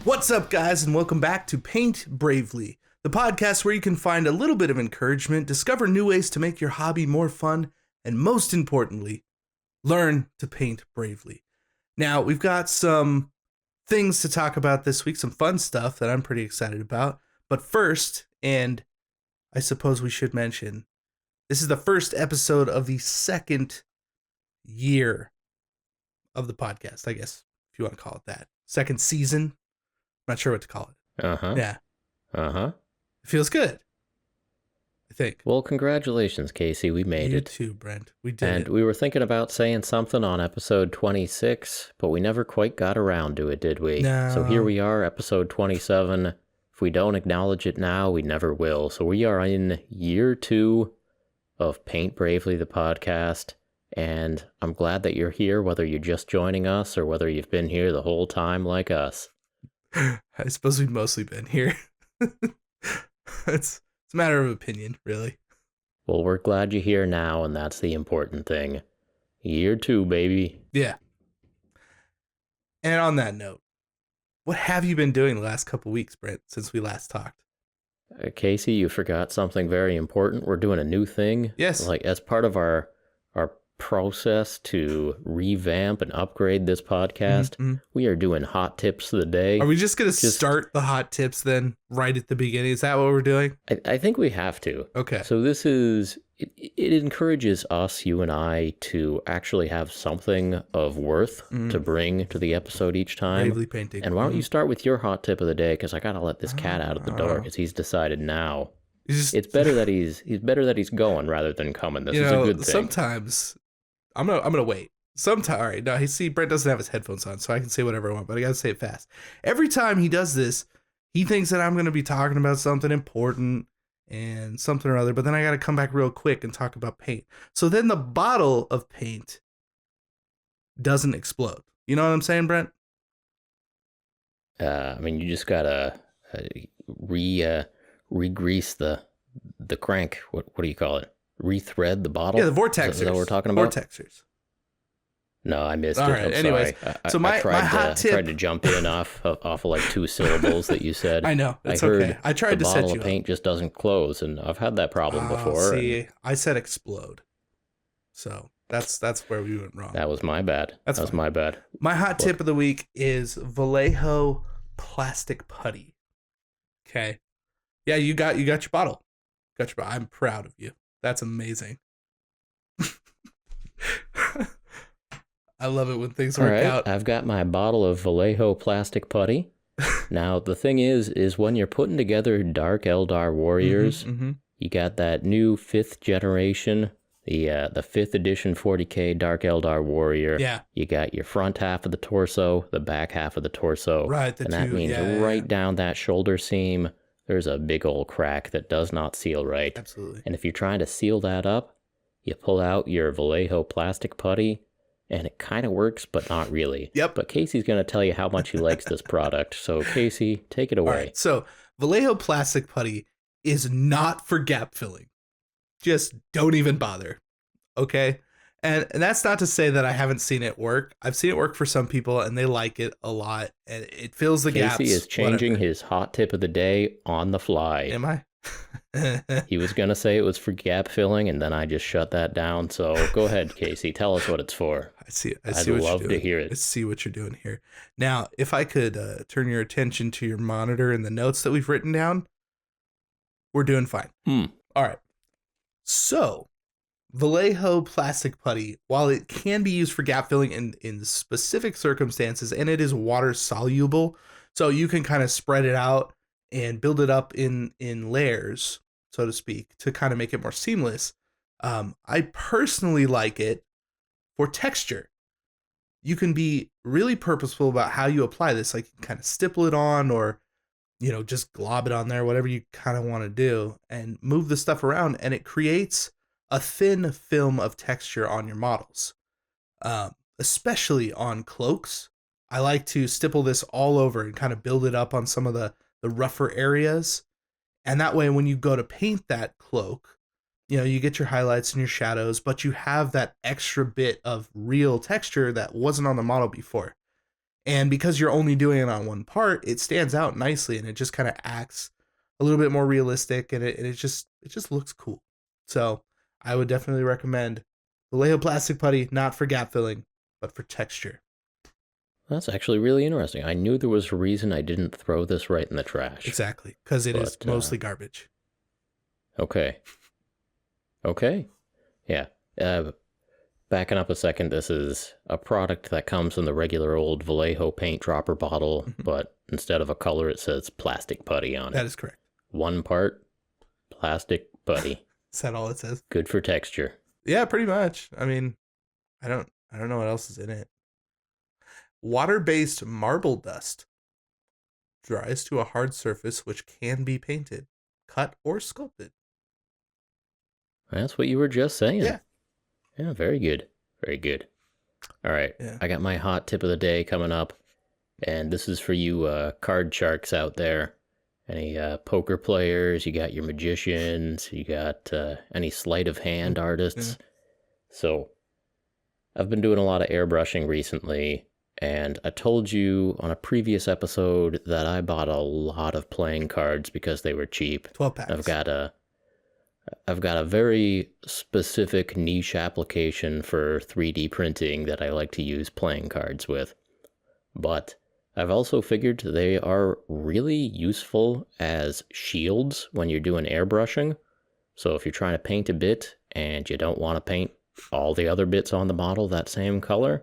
What's up, guys, and welcome back to Paint Bravely, the podcast where you can find a little bit of encouragement, discover new ways to make your hobby more fun, and most importantly, learn to paint bravely. Now, we've got some things to talk about this week, some fun stuff that I'm pretty excited about. But first, and I suppose we should mention, this is the first episode of the second year of the podcast, I guess, if you want to call it that. Second season. Not sure what to call it. Yeah. It feels good, I think. Well, congratulations, Casey. We made it. You too, Brent. We did. And we were thinking about saying something on episode 26, but we never quite got around to it, did we? No. So here we are, episode 27. If we don't acknowledge it now, we never will. So we are in year 2 of Paint Bravely, the podcast. And I'm glad that you're here, whether you're just joining us or whether you've been here the whole time like us. I suppose we've mostly been here. It's a matter of opinion, really. Well, we're glad you're here now, and that's the important thing. Year 2, baby. Yeah. And on that note, what have you been doing the last couple weeks, Brent, since we last talked? Casey, you forgot something very important. We're doing a new thing. Yes. Like, as part of our process to revamp and upgrade this podcast, we are doing hot tips of the day. Are we just going to start the hot tips then right at the beginning? Is that what we're doing? I think we have to. Okay. So this is, it encourages us, you and I, to actually have something of worth to bring to the episode each time. Bravely painting. And why don't you start with your hot tip of the day? Because I got to let this cat out of the door because he's decided now. It's better that he's going rather than coming. This is a good thing. Sometimes I'm gonna wait. Sometimes, all right. Now, see, Brent doesn't have his headphones on, so I can say whatever I want, but I gotta say it fast. Every time he does this, he thinks that I'm gonna be talking about something important and something or other, but then I gotta come back real quick and talk about paint. So then the bottle of paint doesn't explode. You know what I'm saying, Brent? I mean, you just gotta re-grease the crank. What do you call it? Rethread the bottle? Yeah, the vortexers. Is that what we're talking about? Vortexers. No, I missed All it. right. I'm Anyways, sorry. So my hot tip. I tried to jump in off of like 2 syllables that you said. I know. It's I heard okay. I tried to set you up. The bottle of paint just doesn't close, and I've had that problem before. See, I said explode. So that's where we went wrong. That was my bad. That was my bad. My hot tip of the week is Vallejo plastic putty. Okay. Yeah, you got your bottle. I'm proud of you. That's amazing. I love it when things work out. I've got my bottle of Vallejo plastic putty. Now, the thing is when you're putting together Dark Eldar Warriors, you got that new 5th generation, the 5th edition 40K Dark Eldar Warrior. Yeah. You got your front half of the torso, the back half of the torso. Right. That means down that shoulder seam, there's a big old crack that does not seal right. Absolutely. And if you're trying to seal that up, you pull out your Vallejo plastic putty, and it kind of works, but not really. Yep. But Casey's going to tell you how much he likes this product. So, Casey, take it away. All right. So, Vallejo plastic putty is not for gap filling. Just don't even bother. Okay? And that's not to say that I haven't seen it work. I've seen it work for some people, and they like it a lot, and it fills the gaps. Casey is changing his hot tip of the day on the fly. Am I? He was going to say it was for gap filling, and then I just shut that down. So go ahead, Casey. Tell us what it's for. I see it. I'd love to hear it. I see what you're doing here. Now, if I could turn your attention to your monitor and the notes that we've written down, we're doing fine. All right. So, Vallejo plastic putty, while it can be used for gap filling in specific circumstances, and it is water soluble, so you can kind of spread it out and build it up in layers, so to speak, to kind of make it more seamless. I personally like it for texture. You can be really purposeful about how you apply this. Like, you can kind of stipple it on, or, just glob it on there, whatever you kind of want to do, and move the stuff around, and it creates a thin film of texture on your models, especially on cloaks. I like to stipple this all over and kind of build it up on some of the rougher areas. And that way, when you go to paint that cloak, you get your highlights and your shadows, but you have that extra bit of real texture that wasn't on the model before. And because you're only doing it on one part, it stands out nicely and it just kind of acts a little bit more realistic, and it just looks cool. So I would definitely recommend Vallejo plastic putty, not for gap filling, but for texture. That's actually really interesting. I knew there was a reason I didn't throw this right in the trash. Exactly, because it is mostly garbage. Okay. Yeah. Backing up a second, this is a product that comes in the regular old Vallejo paint dropper bottle, but instead of a color, it says plastic putty on it. That is correct. 1 part plastic putty. Is that all it says? Good for texture. Yeah, pretty much. I mean, I don't know what else is in it. Water-based marble dust dries to a hard surface which can be painted, cut, or sculpted. That's what you were just saying. Yeah. Yeah, very good. Very good. All right. Yeah. I got my hot tip of the day coming up, and this is for you card sharks out there. Any poker players, you got your magicians, you got any sleight of hand artists. Yeah. So I've been doing a lot of airbrushing recently, and I told you on a previous episode that I bought a lot of playing cards because they were cheap. 12 packs. I've got a very specific niche application for 3D printing that I like to use playing cards with. But I've also figured they are really useful as shields when you're doing airbrushing. So if you're trying to paint a bit and you don't want to paint all the other bits on the model that same color,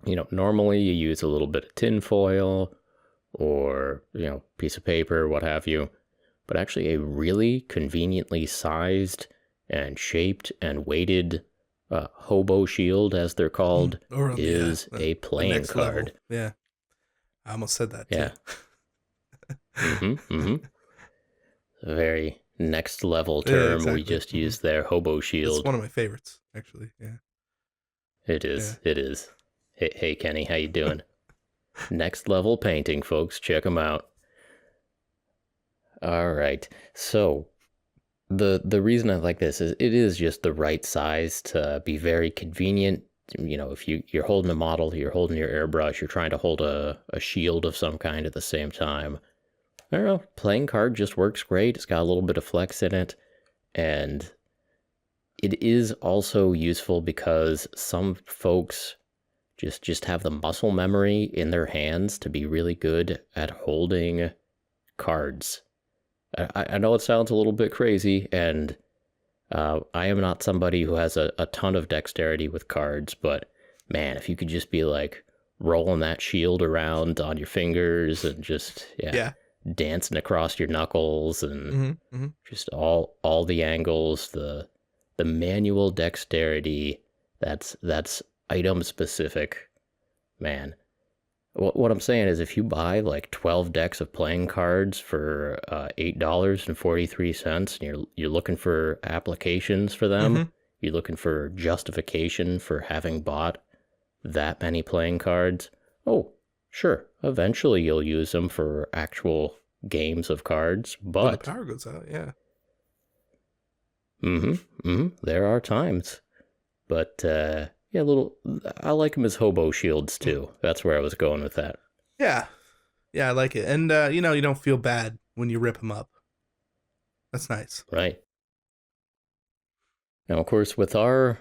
normally you use a little bit of tin foil or, piece of paper, what have you. But actually a really conveniently sized and shaped and weighted hobo shield, as they're called, is a playing card. Level. Yeah. I almost said that, too. Yeah. A very next level term. Yeah, exactly. We just used there, hobo shield. It's one of my favorites, actually. Yeah. It is. Yeah. It is. Hey, Kenny, how you doing? Next level painting, folks. Check them out. All right. So the reason I like this is it is just the right size to be very convenient. If you're holding a model, you're holding your airbrush, you're trying to hold a shield of some kind at the same time. I don't know, playing card just works great. It's got a little bit of flex in it. And it is also useful because some folks just have the muscle memory in their hands to be really good at holding cards. I know it sounds a little bit crazy, and I am not somebody who has a ton of dexterity with cards, but man, if you could just be like rolling that shield around on your fingers and just dancing across your knuckles and just all the angles, the manual dexterity, that's item specific, man. What I'm saying is if you buy like 12 decks of playing cards for $8.43 and you're looking for applications for them, you're looking for justification for having bought that many playing cards, oh, sure, eventually you'll use them for actual games of cards, but... when the power goes out, yeah. There are times. But, I like them as hobo shields too. That's where I was going with that. Yeah, I like it, and you don't feel bad when you rip them up. That's nice, right? Now, of course, with our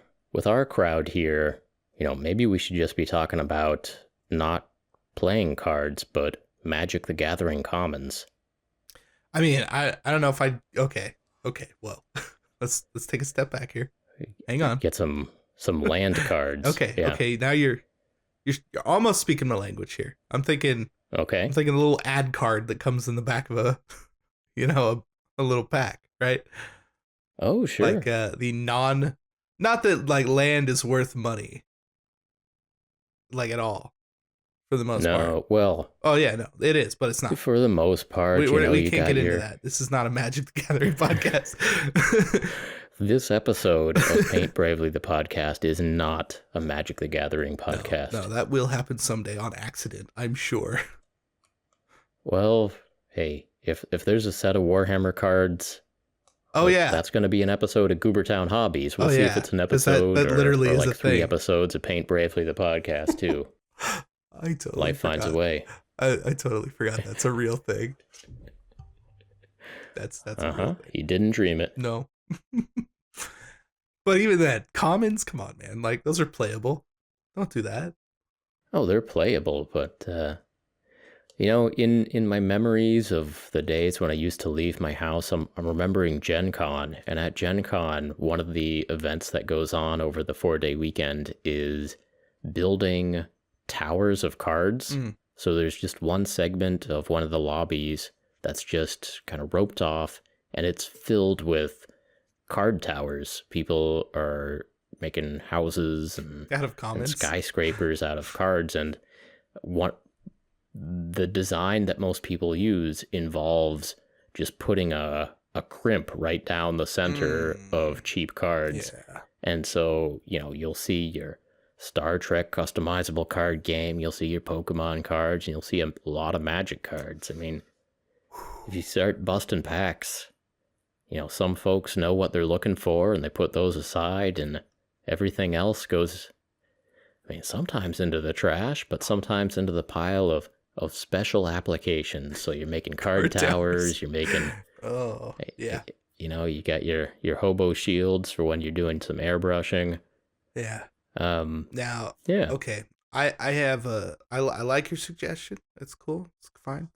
crowd here, maybe we should just be talking about not playing cards, but Magic the Gathering commons. I mean, I don't know if okay. Well, let's take a step back here. Hang on. Get some land cards. Okay. Now you're almost speaking my language here. I'm thinking a little ad card that comes in the back of a little pack, right? Oh, sure. Like not that like land is worth money, like at all, for the most part. No, well. Oh yeah, no, it is, but it's not for the most part. We can't get into that. This is not a Magic the Gathering podcast. This episode of Paint Bravely the podcast is not a Magic the Gathering podcast. No, that will happen someday on accident, I'm sure. Well, hey, if there's a set of Warhammer cards, that's going to be an episode of Goobertown Hobbies. We'll see if it's an episode that literally or is like a 3 thing. Episodes of Paint Bravely the podcast too. I totally Life finds a forgot. way. I totally forgot that's a real thing. That's a real thing. You didn't dream it. No. But even then, commons, come on, man. Like, those are playable. Don't do that. Oh, they're playable, but you know, in my memories of the days when I used to leave my house, I'm remembering Gen Con, and at Gen Con, one of the events that goes on over the 4-day weekend is building towers of cards. So there's just one segment of one of the lobbies that's just kind of roped off, and it's filled with card towers. People are making houses and skyscrapers out of cards, and the design that most people use involves just putting a crimp right down the center of cheap cards. And so, you know, you'll see your Star Trek customizable card game, you'll see your Pokemon cards, and you'll see a lot of Magic cards. I mean, if you start busting packs, you know, some folks know what they're looking for and they put those aside, and everything else goes, I mean, sometimes into the trash, but sometimes into the pile of special applications. So you're making card towers, you're making, you know, you got your hobo shields for when you're doing some airbrushing. Yeah. Yeah. Okay. I have I like your suggestion. It's cool. It's fine.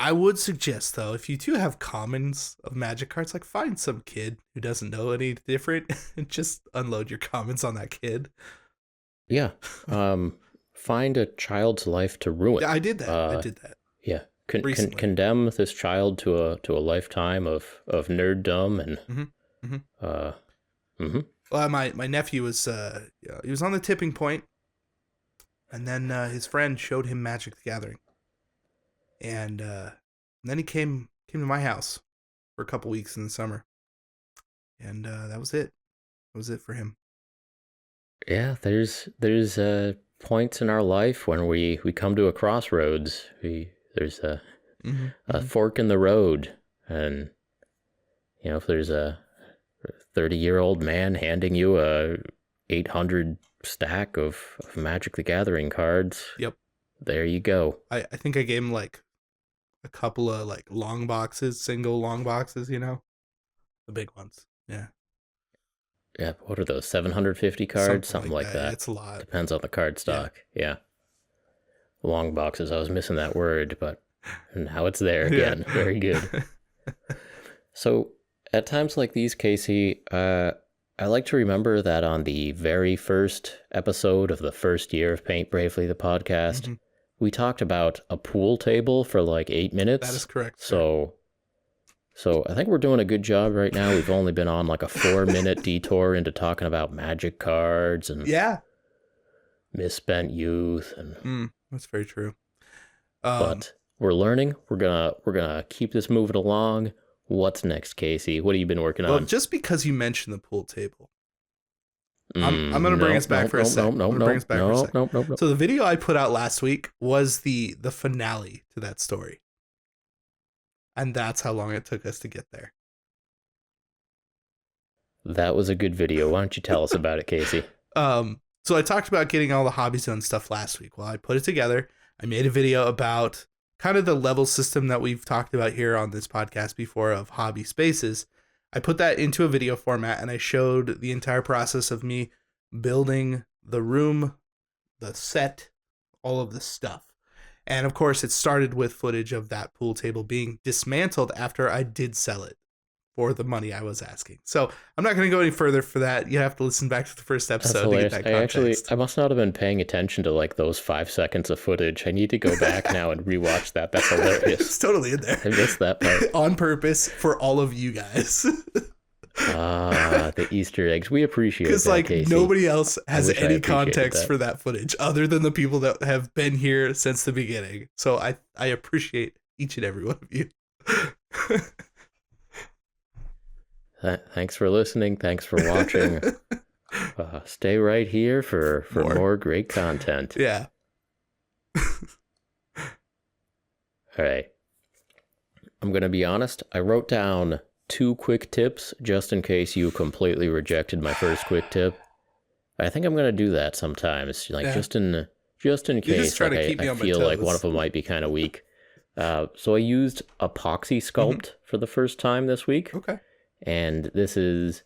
I would suggest, though, if you do have commons of Magic cards, like, find some kid who doesn't know any different and just unload your commons on that kid. Yeah. Find a child's life to ruin. Yeah, I did that. Yeah. Condemn this child to a lifetime of nerddom and Well, my nephew was he was on the tipping point, and then his friend showed him Magic the Gathering, and then he came to my house for a couple weeks in the summer, and that was it. That was it for him. Yeah, there's points in our life when we come to a crossroads. There's a fork in the road, and you know, if there's a 30-year-old man handing you a 800 stack of Magic the Gathering cards. Yep. There you go. I think I gave him like a couple of like long boxes, single long boxes, you know? The big ones. Yeah. Yeah, what are those, 750 cards? Something like that. It's a lot. Depends on the card stock. Yeah. Long boxes. I was missing that word, but now it's there again. Yeah. Very good. So at times like these, Casey, I like to remember that on the very first episode of the first year of Paint Bravely, the podcast, we talked about a pool table for like 8 minutes. That is correct. So I think we're doing a good job right now. We've only been on like a 4-minute detour into talking about Magic cards and misspent youth, and that's very true. But we're learning. We're gonna keep this moving along. What's next, Casey? What have you been working on? Well, just because you mentioned the pool table, I'm going to bring us back for a second. So the video I put out last week was the finale to that story. And that's how long it took us to get there. That was a good video. Why don't you tell us about it, Casey? So I talked about getting all the Hobby Zone stuff last week. Well, I put it together. I made a video about kind of the level system that we've talked about here on this podcast before of hobby spaces. I put that into a video format, and I showed the entire process of me building the room, the set, all of the stuff. And of course, it started with footage of that pool table being dismantled after I did sell it for the money I was asking. So I'm not going to go any further for that. You have to listen back to the first episode to get that context. I must not have been paying attention to like those 5 seconds of footage. I need to go back now and rewatch that. That's hilarious. It's totally in there. I missed that part. On purpose for all of you guys. The Easter eggs. We appreciate that, because like Casey. Nobody else has any context for that footage other than the people that have been here since the beginning. So I appreciate each and every one of you. Thanks for listening. Thanks for watching. Stay right here for more great content. Yeah. All right. I'm going to be honest. I wrote down 2 quick tips just in case you completely rejected my first quick tip. I think I'm gonna do that sometimes, like Yeah. just in You're case. just trying Like to keep me I on my feel like one toes. of them might be kind of weak. So I used Epoxy sculpt for the first time this week, Okay. and this is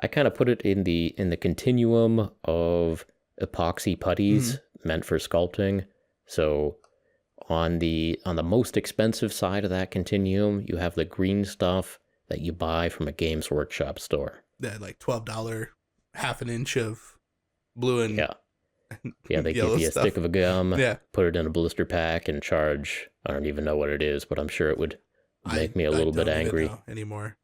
I kind of put it in the continuum of epoxy putties meant for sculpting. So on the most expensive side of that continuum, you have the green stuff that you buy from a Games Workshop store. That like $12 half an inch of blue and Yeah, they give yellow you a stuff. stick of a gum, Yeah. put it in a blister pack, and charge. I don't even know what it is, but I'm sure it would make me a little bit angry. I don't even know anymore.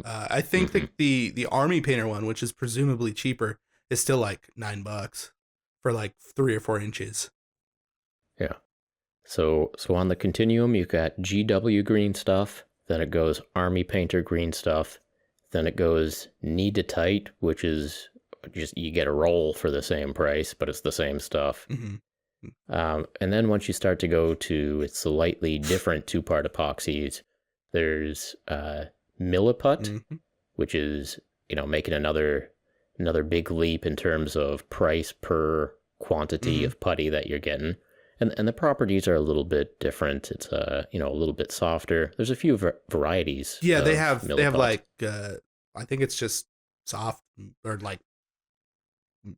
I think the Army Painter one, which is presumably cheaper, is still like $9 for like 3 or 4 inches. Yeah. So on the continuum, you've got GW green stuff, then it goes Army Painter green stuff, then it goes knee to tight, which is just you get a roll for the same price, but it's the same stuff. And then once you start to go to slightly different 2-part epoxies, there's Milliput, which is making another big leap in terms of price per quantity of putty that you're getting. And the properties are a little bit different. It's a little bit softer. There's a few varieties. Yeah, they have Milliput. like I think it's just soft or like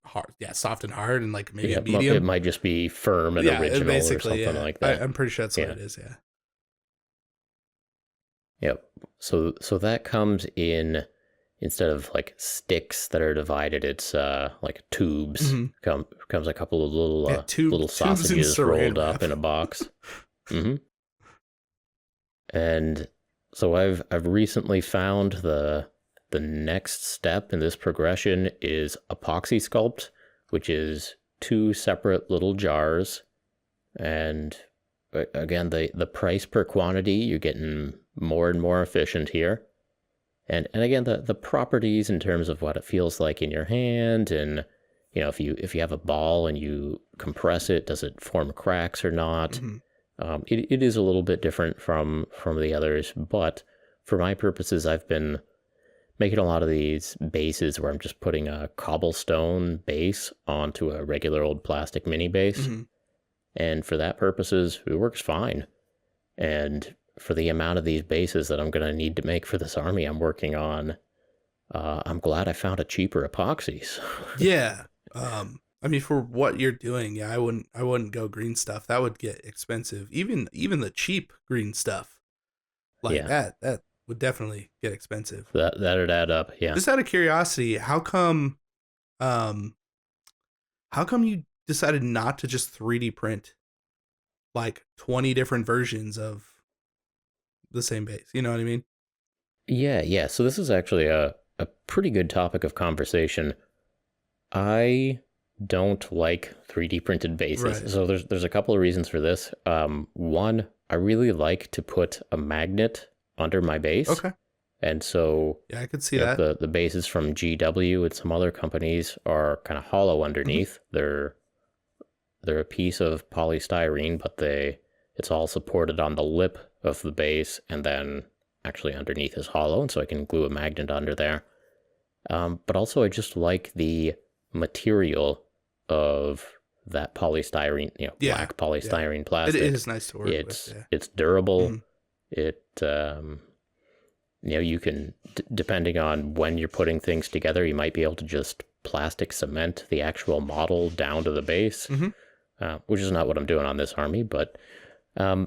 hard. Yeah, soft and hard, and like maybe a medium. It might just be firm and original or something like that. I'm pretty sure that's what it is. Yeah. Yep. So that comes in, instead of like sticks that are divided, it's like tubes. Comes a couple of little sausages rolled up in a box. And so I've recently found the next step in this progression is epoxy sculpt, which is 2 separate little jars. And again, the price per quantity, you're getting more and more efficient here. And again, the properties in terms of what it feels like in your hand, and if you have a ball and you compress it, does it form cracks or not? It is a little bit different from the others, but for my purposes, I've been making a lot of these bases where I'm just putting a cobblestone base onto a regular old plastic mini base. And for that purposes, it works fine. And for the amount of these bases that I'm going to need to make for this army I'm working on, I'm glad I found a cheaper epoxies. Yeah. I mean, for what you're doing, yeah, I wouldn't go green stuff. That would get expensive. Even the cheap green stuff, like that would definitely get expensive. That'd add up. Yeah. Just out of curiosity, how come you decided not to just 3D print like 20 different versions of the same base? You know what I mean? Yeah. So this is actually a pretty good topic of conversation. I don't like 3D printed bases. Right. So there's a couple of reasons for this. One, I really like to put a magnet under my base. Okay. And so yeah, I could see that. The bases from GW and some other companies are kind of hollow underneath. They're a piece of polystyrene, but it's all supported on the lip of the base, and then actually underneath is hollow, and so I can glue a magnet under there. But also I just like the material of that polystyrene, black polystyrene plastic. It is nice to work with. Yeah. It's durable. It, you can, depending on when you're putting things together, you might be able to just plastic cement the actual model down to the base, which is not what I'm doing on this army, but I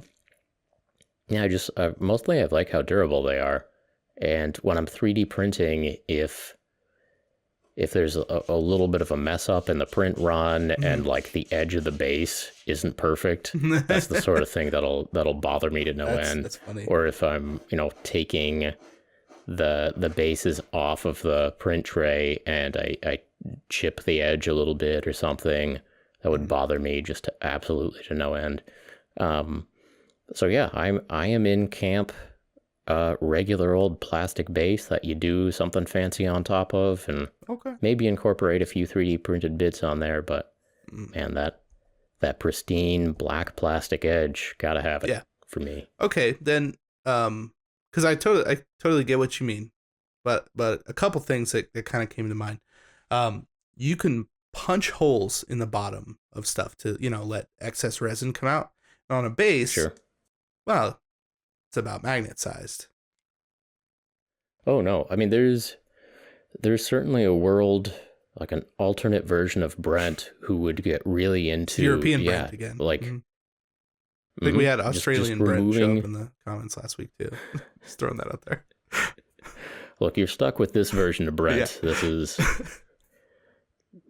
just mostly I like how durable they are. And when I'm 3D printing, if there's a little bit of a mess up in the print run and like the edge of the base isn't perfect, that's the sort of thing that'll bother me to no end. That's funny. Or if I'm taking the bases off of the print tray and I chip the edge a little bit or something, that would bother me just absolutely to no end. So yeah, I am in camp. Regular old plastic base that you do something fancy on top of, and maybe incorporate a few 3D printed bits on there. But man, that pristine black plastic edge, gotta have it for me. Okay, then, because I totally get what you mean, but a couple things that kind of came to mind. You can punch holes in the bottom of stuff to, let excess resin come out. And on a base, Sure. well, it's about magnet sized. Oh no, I mean there's certainly a world, like an alternate version of Brent, who would get really into European Brent again. Like I think we had Australian just Brent show up in the comments last week too. Just throwing that out there. Look, you're stuck with this version of Brent. Yeah. This is,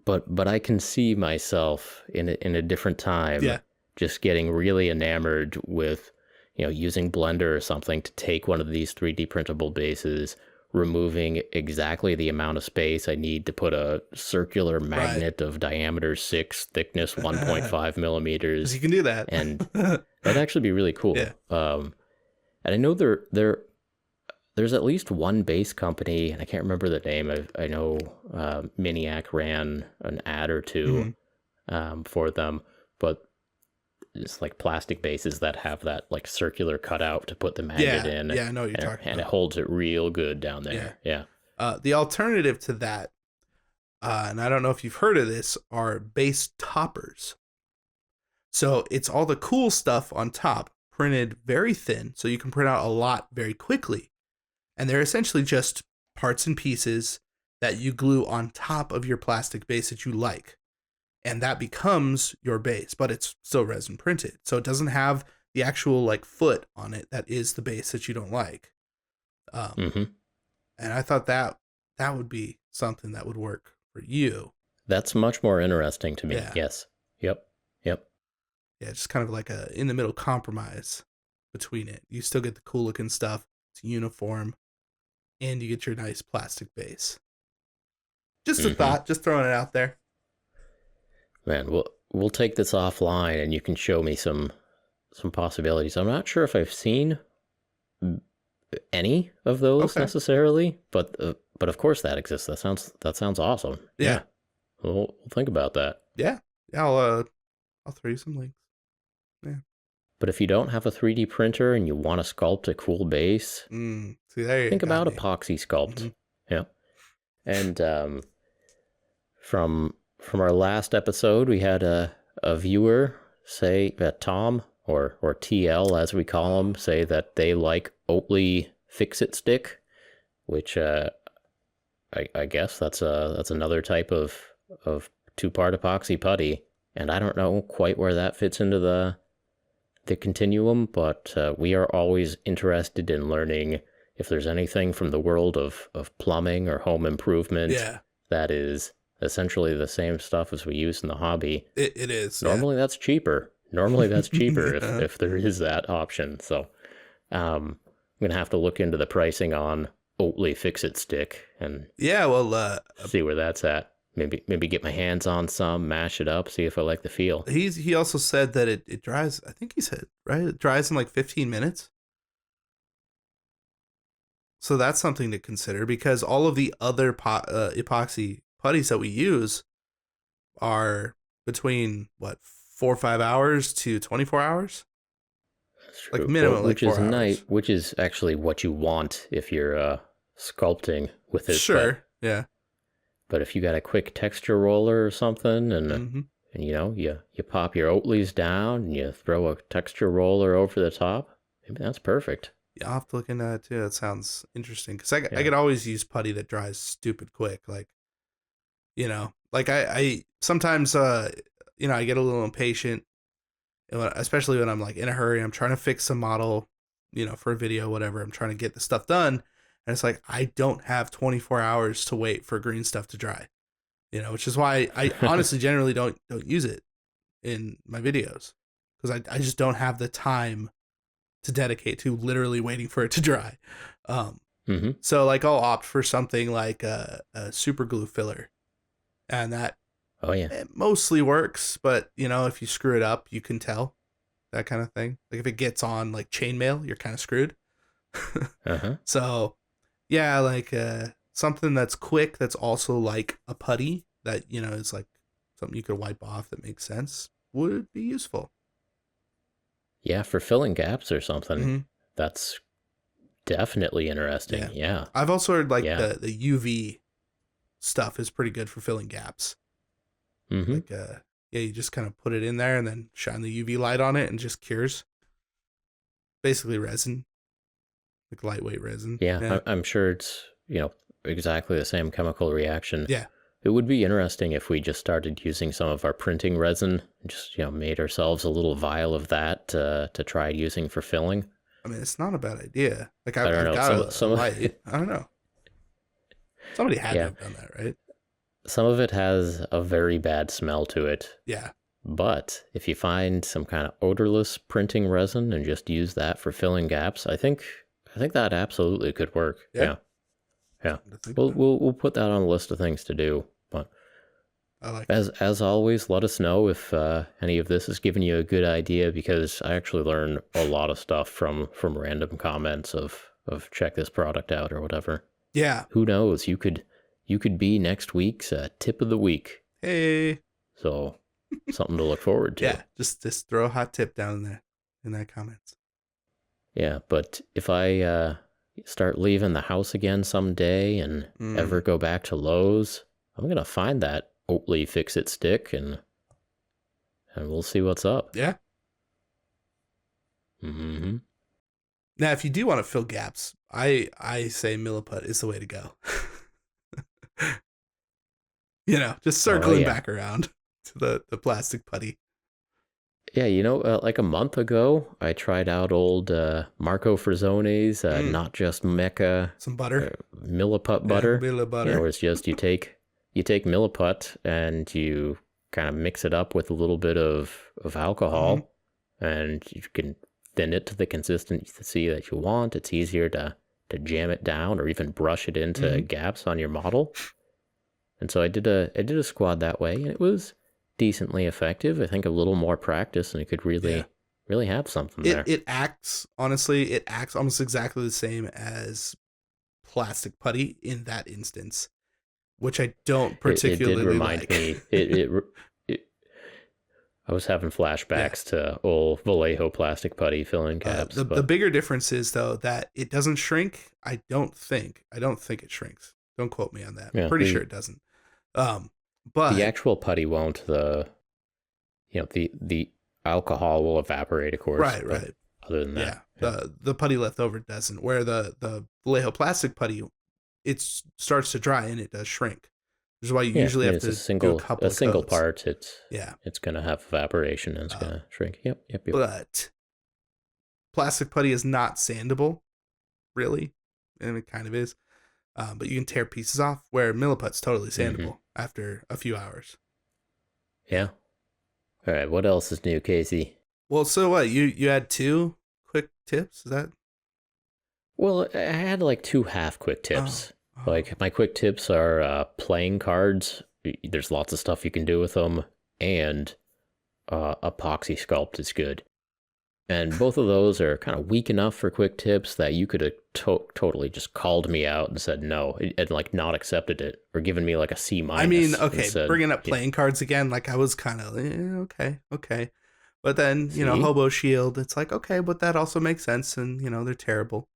but I can see myself in a different time, just getting really enamored with, using Blender or something to take one of these 3D printable bases, removing exactly the amount of space I need to put a circular magnet of diameter 6, thickness 1.5 millimeters. You can do that, and that'd actually be really cool. Yeah. And I know there's at least one base company, and I can't remember the name. I know Miniac ran an ad or two for them, but it's like plastic bases that have that like circular cutout to put the magnet in. Yeah, I know what you're talking about. And it holds it real good down there. Yeah. The alternative to that, and I don't know if you've heard of this, are base toppers. So it's all the cool stuff on top printed very thin, so you can print out a lot very quickly. And they're essentially just parts and pieces that you glue on top of your plastic base that you like. And that becomes your base, but it's still resin printed. So it doesn't have the actual like foot on it that is the base that you don't like. And I thought that would be something that would work for you. That's much more interesting to me. Yeah. Yes. Yep. Yeah, just kind of like a in the middle compromise between it. You still get the cool looking stuff. It's uniform. And you get your nice plastic base. Just a thought, just throwing it out there. Man, we'll take this offline and you can show me some possibilities. I'm not sure if I've seen any of those necessarily, but of course that exists. That sounds awesome. Yeah. We'll think about that. Yeah. I'll throw you some links. Yeah. But if you don't have a 3D printer and you want to sculpt a cool base, think about Epoxy sculpt. Yeah. And from our last episode, we had a viewer say that Tom, or TL as we call him, say that they like Oatly Fix-It Stick, which I guess that's another type of two-part epoxy putty. And I don't know quite where that fits into the continuum, but we are always interested in learning if there's anything from the world of plumbing or home improvement that is essentially the same stuff as we use in the hobby. It is. Normally that's cheaper. if there is that option. So I'm going to have to look into the pricing on Oatly Fix-It Stick and see where that's at. Maybe get my hands on some, mash it up, see if I like the feel. He also said that it dries, I think he said, right? It dries in like 15 minutes. So that's something to consider because all of the other epoxy putties that we use are between 4 or 5 hours to 24 hours. That's true. Like minimum, which like 4 is hours. nice. Which is actually what you want if you're sculpting with it. Sure. But if you got a quick texture roller or something, and you pop your Oatleys down and you throw a texture roller over the top, maybe that's perfect. Yeah, I'll have to look into that too. That sounds interesting because I could always use putty that dries stupid quick. Like, I sometimes I get a little impatient, especially when I'm like in a hurry. I'm trying to fix some model, for a video, whatever. I'm trying to get the stuff done. And it's like, I don't have 24 hours to wait for green stuff to dry, which is why I honestly generally don't use it in my videos because I just don't have the time to dedicate to literally waiting for it to dry. So like I'll opt for something like a super glue filler and that it mostly works. But, if you screw it up, you can tell that kind of thing. Like if it gets on like chainmail, you're kind of screwed. So yeah, like something that's quick, that's also like a putty that, is like something you could wipe off that makes sense would be useful. Yeah, for filling gaps or something. That's definitely interesting. Yeah. I've also heard like the UV stuff is pretty good for filling gaps. Mm-hmm. Like, yeah, you just kind of put it in there and then shine the UV light on it and just cures. Basically resin, like lightweight resin. Yeah. I'm sure it's, exactly the same chemical reaction. Yeah. It would be interesting if we just started using some of our printing resin, and just, made ourselves a little vial of that to try using for filling. I mean, it's not a bad idea. Like, I've I don't know. got a light. I don't know. Somebody had to have done that, right? Some of it has a very bad smell to it. Yeah. But if you find some kind of odorless printing resin and just use that for filling gaps, I think that absolutely could work. Yeah. We'll put that on the list of things to do. But I like as always, let us know if any of this has given you a good idea, because I actually learn a lot of stuff from random comments of check this product out or whatever. Yeah. Who knows? You could be next week's tip of the week. Hey. So something to look forward to. Yeah. Just throw a hot tip down there in that comments. Yeah, but if I start leaving the house again someday and ever go back to Lowe's, I'm gonna find that Oatly Fix-It stick and we'll see what's up. Yeah. Mm-hmm. Now, if you do want to fill gaps, I say milliput is the way to go. Just circling back around to the plastic putty. Yeah, like a month ago, I tried out old Marco Frazzone's Not Just Mecca. Some butter. Milliput butter. Milla butter. Where it's just you take milliput and you kind of mix it up with a little bit of alcohol, and you can thin it to the consistency that you want. It's easier to jam it down or even brush it into gaps on your model. And so I did a squad that way, and it was decently effective. I think a little more practice and it could really have something there. It acts almost exactly the same as plastic putty in that instance, which I don't particularly it did remind like. me. I was having flashbacks to old Vallejo plastic putty filling caps. The bigger difference is, though, that it doesn't shrink. I don't think it shrinks. Don't quote me on that. Yeah, Pretty sure it doesn't. But the actual putty won't. The alcohol will evaporate, of course. Right. Other than that, the putty left over doesn't. Where the Vallejo plastic putty, it starts to dry and it does shrink. Which is why you usually have to do a single coats. Part. It's gonna have evaporation and it's gonna shrink. Yep. But plastic putty is not sandable, really, and it kind of is. But you can tear pieces off, where milliput's totally sandable after a few hours. Yeah. All right. What else is new, Casey? Well, so what? You had 2 quick tips? Is that? Well, I had like 2 half quick tips. Like my quick tips are playing cards. There's lots of stuff you can do with them, and epoxy sculpt is good. And both of those are kind of weak enough for quick tips that you could have totally just called me out and said no, and like not accepted it or given me like a C-. I mean, okay, bringing up playing cards again, like I was kind of okay. But then, Hobo Shield, it's like, okay, but that also makes sense, and they're terrible.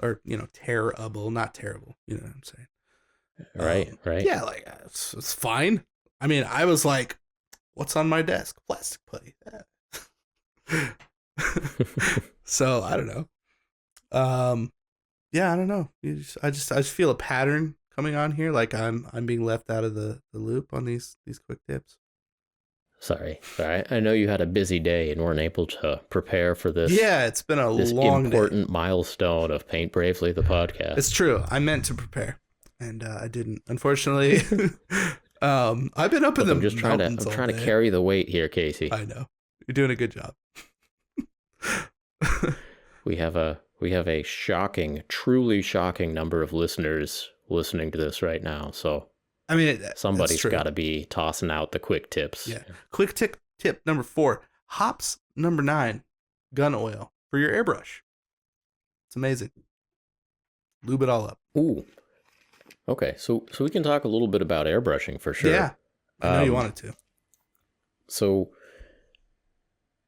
Or, terrible, not terrible. You know what I'm saying? Right. Yeah, like, it's fine. I mean, I was like, what's on my desk? Plastic putty. So, I don't know. Yeah, I don't know. I just feel a pattern coming on here. Like, I'm being left out of the loop on these quick tips. Sorry. I know you had a busy day and weren't able to prepare for this. Yeah, it's been a long important day. Milestone of Paint Bravely, the podcast. It's true. I meant to prepare, and I didn't. Unfortunately, I've been up in the mountains I'm trying to carry the weight here, Casey. I know. You're doing a good job. We have a shocking, truly shocking number of listeners listening to this right now. So I mean, somebody's got to be tossing out the quick tips. Yeah. Quick tip number 4. Hops number 9. Gun oil for your airbrush. It's amazing. Lube it all up. Ooh. Okay, so we can talk a little bit about airbrushing for sure. Yeah. I know you wanted to. So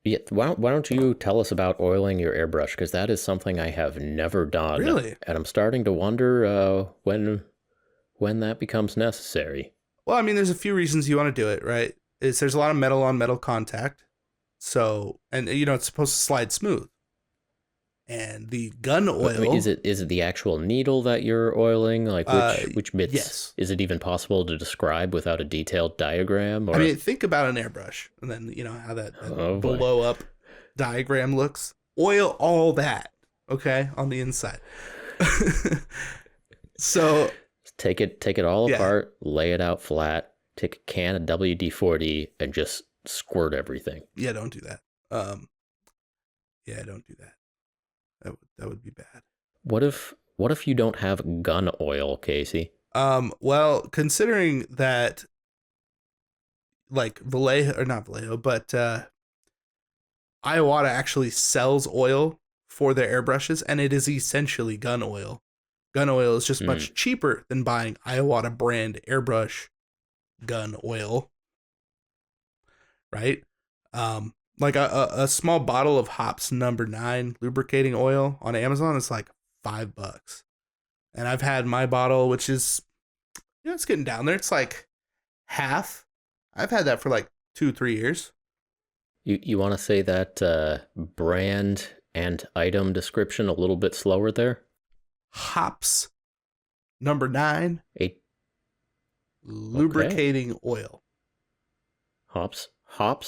yeah, why don't you tell us about oiling your airbrush? Because that is something I have never done. Really? And I'm starting to wonder when that becomes necessary. Well, I mean, there's a few reasons you want to do it, right? There's a lot of metal on metal contact. So, and it's supposed to slide smooth. And the gun oil. I mean, is it the actual needle that you're oiling? Like which bits? Yes. Is it even possible to describe without a detailed diagram? Or? I mean, think about an airbrush, and then how that blow up diagram looks. Oil all that, okay, on the inside. So take it all apart, lay it out flat, take a can of WD-40 and just squirt everything. Yeah, don't do that. Don't do that. That would be bad. What if you don't have gun oil, Casey? Well, considering that, like Vallejo, or not Vallejo, but Iwata actually sells oil for their airbrushes, and it is essentially gun oil. Gun oil is just much cheaper than buying Iwata brand airbrush gun oil, right? Like a small bottle of Hops number 9 lubricating oil on Amazon is like $5. And I've had my bottle, which is, it's getting down there. It's like half. I've had that for like 2-3 years. You want to say that brand and item description a little bit slower there? Hops number 9 lubricating oil. Hops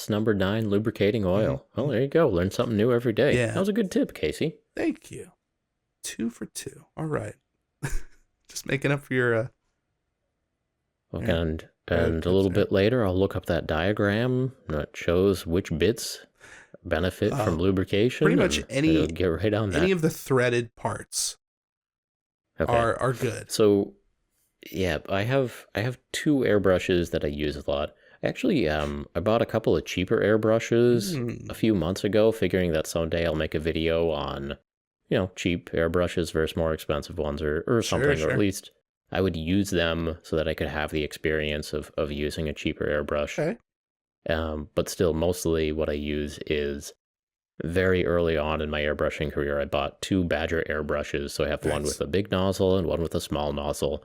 number 9 lubricating oil. Oh, there you go. Learn something new every day. Yeah. That was a good tip, Casey. Thank you. 2 for 2. All right. Just making up for your Okay, and a little bit later, I'll look up that diagram that shows which bits benefit from lubrication. Pretty much get right on that. Any of the threaded parts are good. So, yeah, I have 2 airbrushes that I use a lot. Actually, I bought a couple of cheaper airbrushes a few months ago, figuring that someday I'll make a video on, cheap airbrushes versus more expensive ones or something, Sure. or at least I would use them so that I could have the experience of using a cheaper airbrush. Okay. But still, mostly what I use is very early on in my airbrushing career, I bought 2 Badger airbrushes. So I have one with a big nozzle and one with a small nozzle.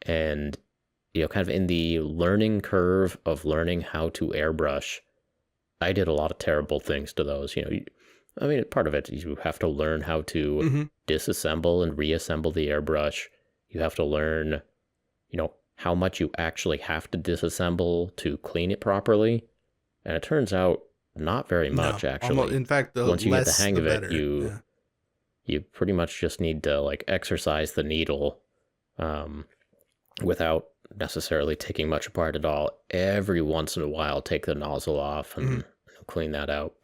And, kind of in the learning curve of learning how to airbrush, I did a lot of terrible things to those. Part of it is you have to learn how to disassemble and reassemble the airbrush. You have to learn, how much you actually have to disassemble to clean it properly. And it turns out not very much, actually. Almost, in fact, once you get the hang of it, better. you pretty much just need to exercise the needle without necessarily taking much apart at all. Every once in a while, take the nozzle off and clean that out.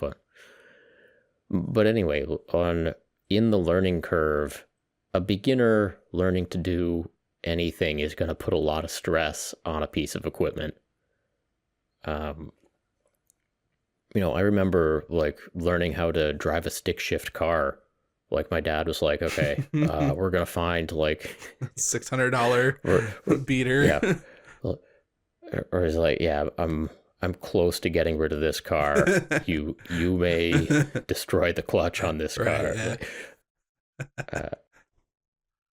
But anyway, in the learning curve, a beginner learning to do anything is going to put a lot of stress on a piece of equipment. I remember learning how to drive a stick shift car. My dad was like, okay, we're going to find $600 beater. Yeah. Or he's like, yeah, I'm close to getting rid of this car. You may destroy the clutch on this car. Yeah.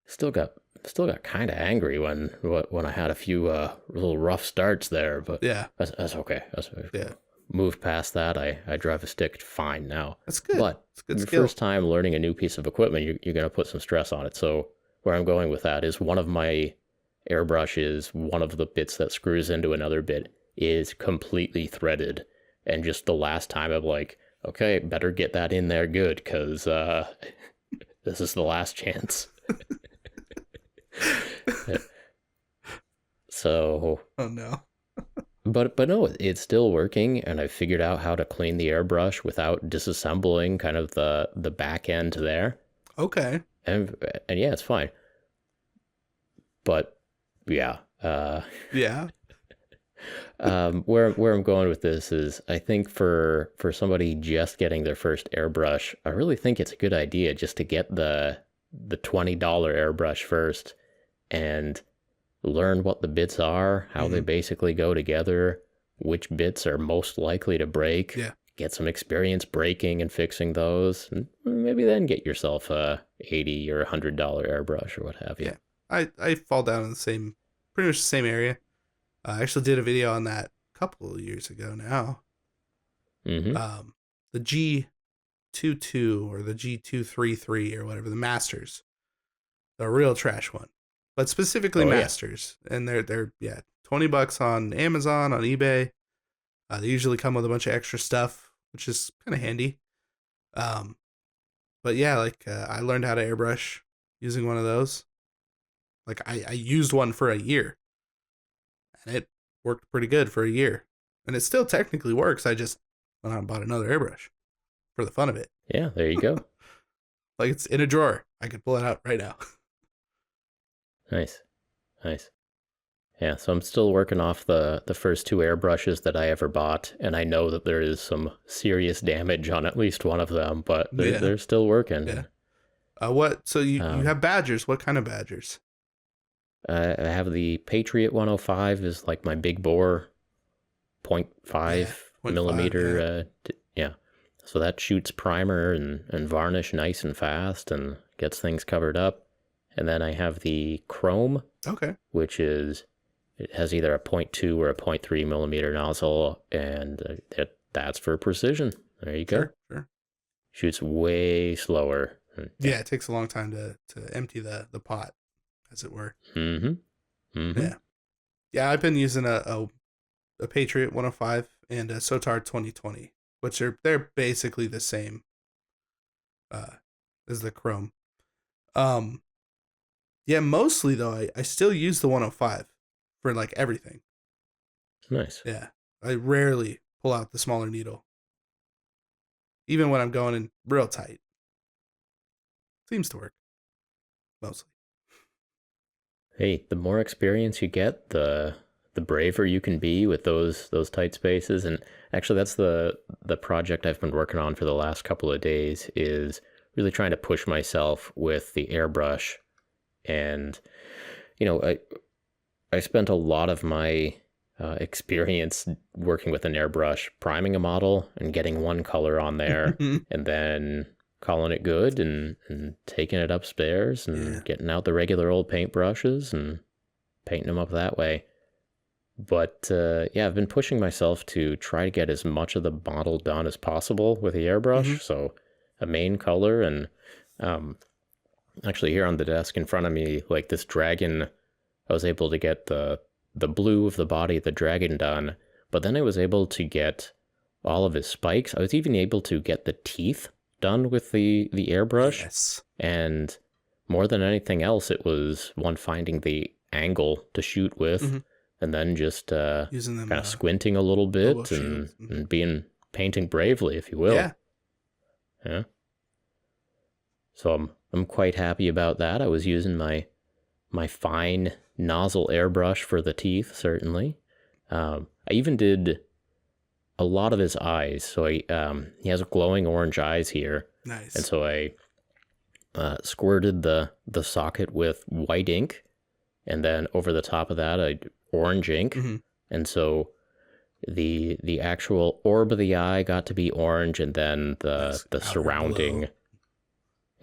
Still got kind of angry when I had a few little rough starts there, but that's okay. Moved past that. I drive a stick fine now. That's good. But it's good your skill. first time learning a new piece of equipment, you're going to put some stress on it. So where I'm going with that is one of my airbrushes, one of the bits that screws into another bit is completely threaded. And just the last time I'm like, okay, better get that in there good, because this is the last chance. So. Oh no. But no, it's still working, and I figured out how to clean the airbrush without disassembling kind of the back end there. Okay. And yeah, it's fine. But yeah. Yeah. Where I'm going with this is, I think for somebody just getting their first airbrush, I really think it's a good idea just to get the $20 airbrush first and learn what the bits are, how they basically go together, which bits are most likely to break. Yeah. Get some experience breaking and fixing those, and maybe then get yourself a $80 or $100 airbrush or what have you. Yeah. I fall down in pretty much the same area. I actually did a video on that a couple of years ago now. Mm-hmm. The G22 or the G233 or whatever, the Masters, the real trash one, but specifically Masters, and they're $20 on Amazon, on eBay. They usually come with a bunch of extra stuff, which is kind of handy. But yeah, like I learned how to airbrush using one of those. Like I used one for a year, and it worked pretty good for a year, and it still technically works. I just went out and bought another airbrush for the fun of it. Yeah, there you go. Like it's in a drawer. I could pull it out right now. Nice. Yeah, so I'm still working off the first 2 airbrushes that I ever bought, and I know that there is some serious damage on at least one of them, but they're still working. Yeah. What? So you have Badgers. What kind of Badgers? I have the Patriot 105 is like my big bore 0.5 millimeter. Yeah. So that shoots primer and varnish nice and fast and gets things covered up. And then I have the Chrome, which is, it has either a 0.2 or a 0.3 millimeter nozzle, and that's for precision. There you go. Sure. Shoots way slower. Yeah, it takes a long time to empty the pot, as it were. Mm-hmm. Yeah, I've been using a Patriot 105 and a Sotar 2020, which they're basically the same as the Chrome. Yeah, mostly though, I still use the 105 for like everything. Nice. Yeah, I rarely pull out the smaller needle, even when I'm going in real tight. Seems to work mostly. Hey, the more experience you get, the braver you can be with those tight spaces. And actually, that's the project I've been working on for the last couple of days, is really trying to push myself with the airbrush. And I spent a lot of my experience working with an airbrush priming a model and getting one color on there and then calling it good and taking it upstairs and getting out the regular old paint brushes and painting them up that way. But I've been pushing myself to try to get as much of the model done as possible with the airbrush. So a main color, and actually here on the desk in front of me, like this dragon, I was able to get the blue of the body of the dragon done, but then I was able to get all of his spikes. I was even able to get the teeth done with the airbrush. Yes. And more than anything else, it was finding the angle to shoot with, and then just using them, kind of squinting a little bit and painting bravely, if you will. Yeah. So I'm quite happy about that. I was using my fine nozzle airbrush for the teeth, certainly. I even did a lot of his eyes. So he has glowing orange eyes here. Nice. And so I squirted the socket with white ink, and then over the top of that, I orange ink. And so the actual orb of the eye got to be orange, and then the surrounding,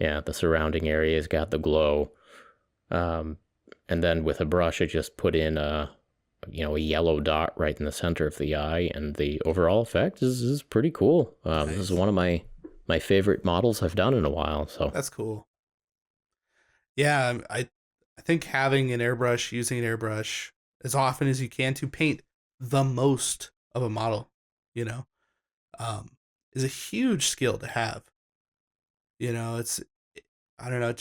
the surrounding areas got the glow. And then with a brush, I just put in a yellow dot right in the center of the eye, and the overall effect is pretty cool. Nice. This is one of my favorite models I've done in a while. So that's cool. Yeah, I think having an airbrush, using an airbrush as often as you can to paint the most of a model, is a huge skill to have. It's, I don't know,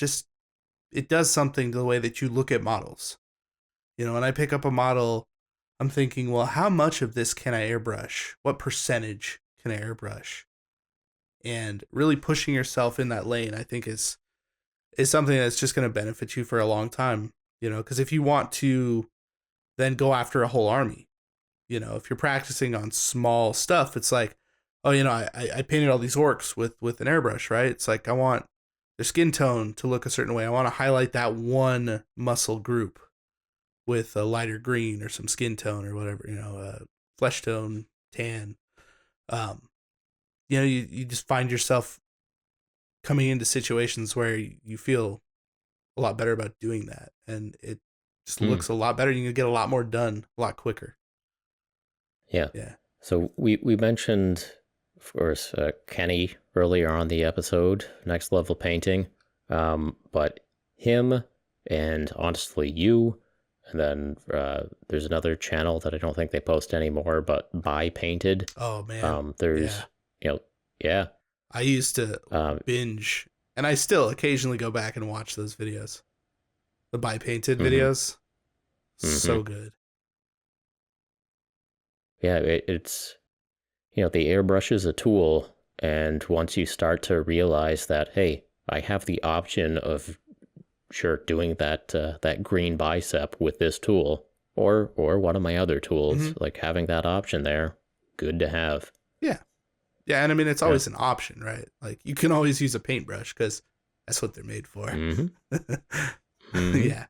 it does something to the way that you look at models. When I pick up a model, I'm thinking, well, how much of this can I airbrush? What percentage can I airbrush? And really pushing yourself in that lane, I think is something that's just going to benefit you for a long time. Because if you want to then go after a whole army, if you're practicing on small stuff, it's like, oh, I painted all these orcs with an airbrush, right? It's like, I want their skin tone to look a certain way. I want to highlight that one muscle group with a lighter green or some skin tone or whatever, flesh tone, tan. You just find yourself coming into situations where you feel a lot better about doing that. And just looks a lot better. You can get a lot more done a lot quicker. Yeah. Yeah. So we mentioned, of course, Kenny earlier on the episode, Next Level Painting, but him and honestly you, and then there's another channel that I don't think they post anymore, but Buy Painted. Oh man. There's, yeah. I used to binge, and I still occasionally go back and watch those videos. The Buy Painted videos. So good. Yeah, it's, the airbrush is a tool, and once you start to realize that, hey, I have the option of doing that green bicep with this tool, or one of my other tools, like having that option there, good to have. Yeah. Yeah, and I mean, it's always an option, right? Like, you can always use a paintbrush because that's what they're made for. Yeah.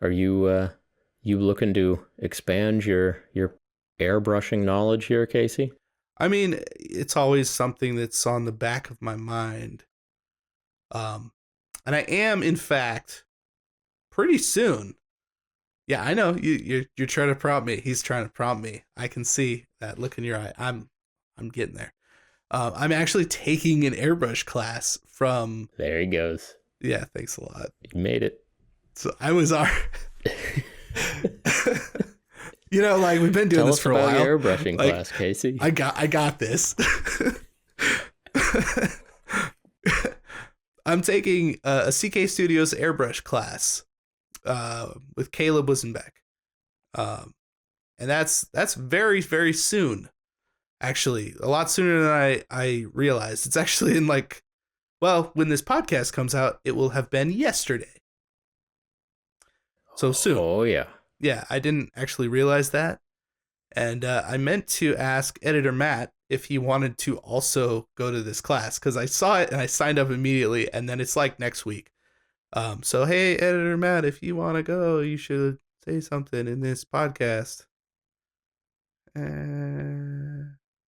Are you looking to expand your airbrushing knowledge here, Casey? I mean, it's always something that's on the back of my mind. And I am, in fact, pretty soon. Yeah, I know you're trying to prompt me. He's trying to prompt me. I can see that look in your eye. I'm getting there. I'm actually taking an airbrush class from. There he goes. Yeah, thanks a lot. You made it. So I was like we've been doing this for a while. Tell us about your airbrushing class, Casey. I got this. I'm taking a CK Studios airbrush class with Caleb Wissenbeck. And that's very, very soon. Actually, a lot sooner than I realized. It's actually in when this podcast comes out, it will have been yesterday. So soon. Oh, yeah. Yeah, I didn't actually realize that. And I meant to ask editor Matt if he wanted to also go to this class, because I saw it and I signed up immediately, and then it's like next week. So, hey, editor Matt, if you want to go, you should say something in this podcast.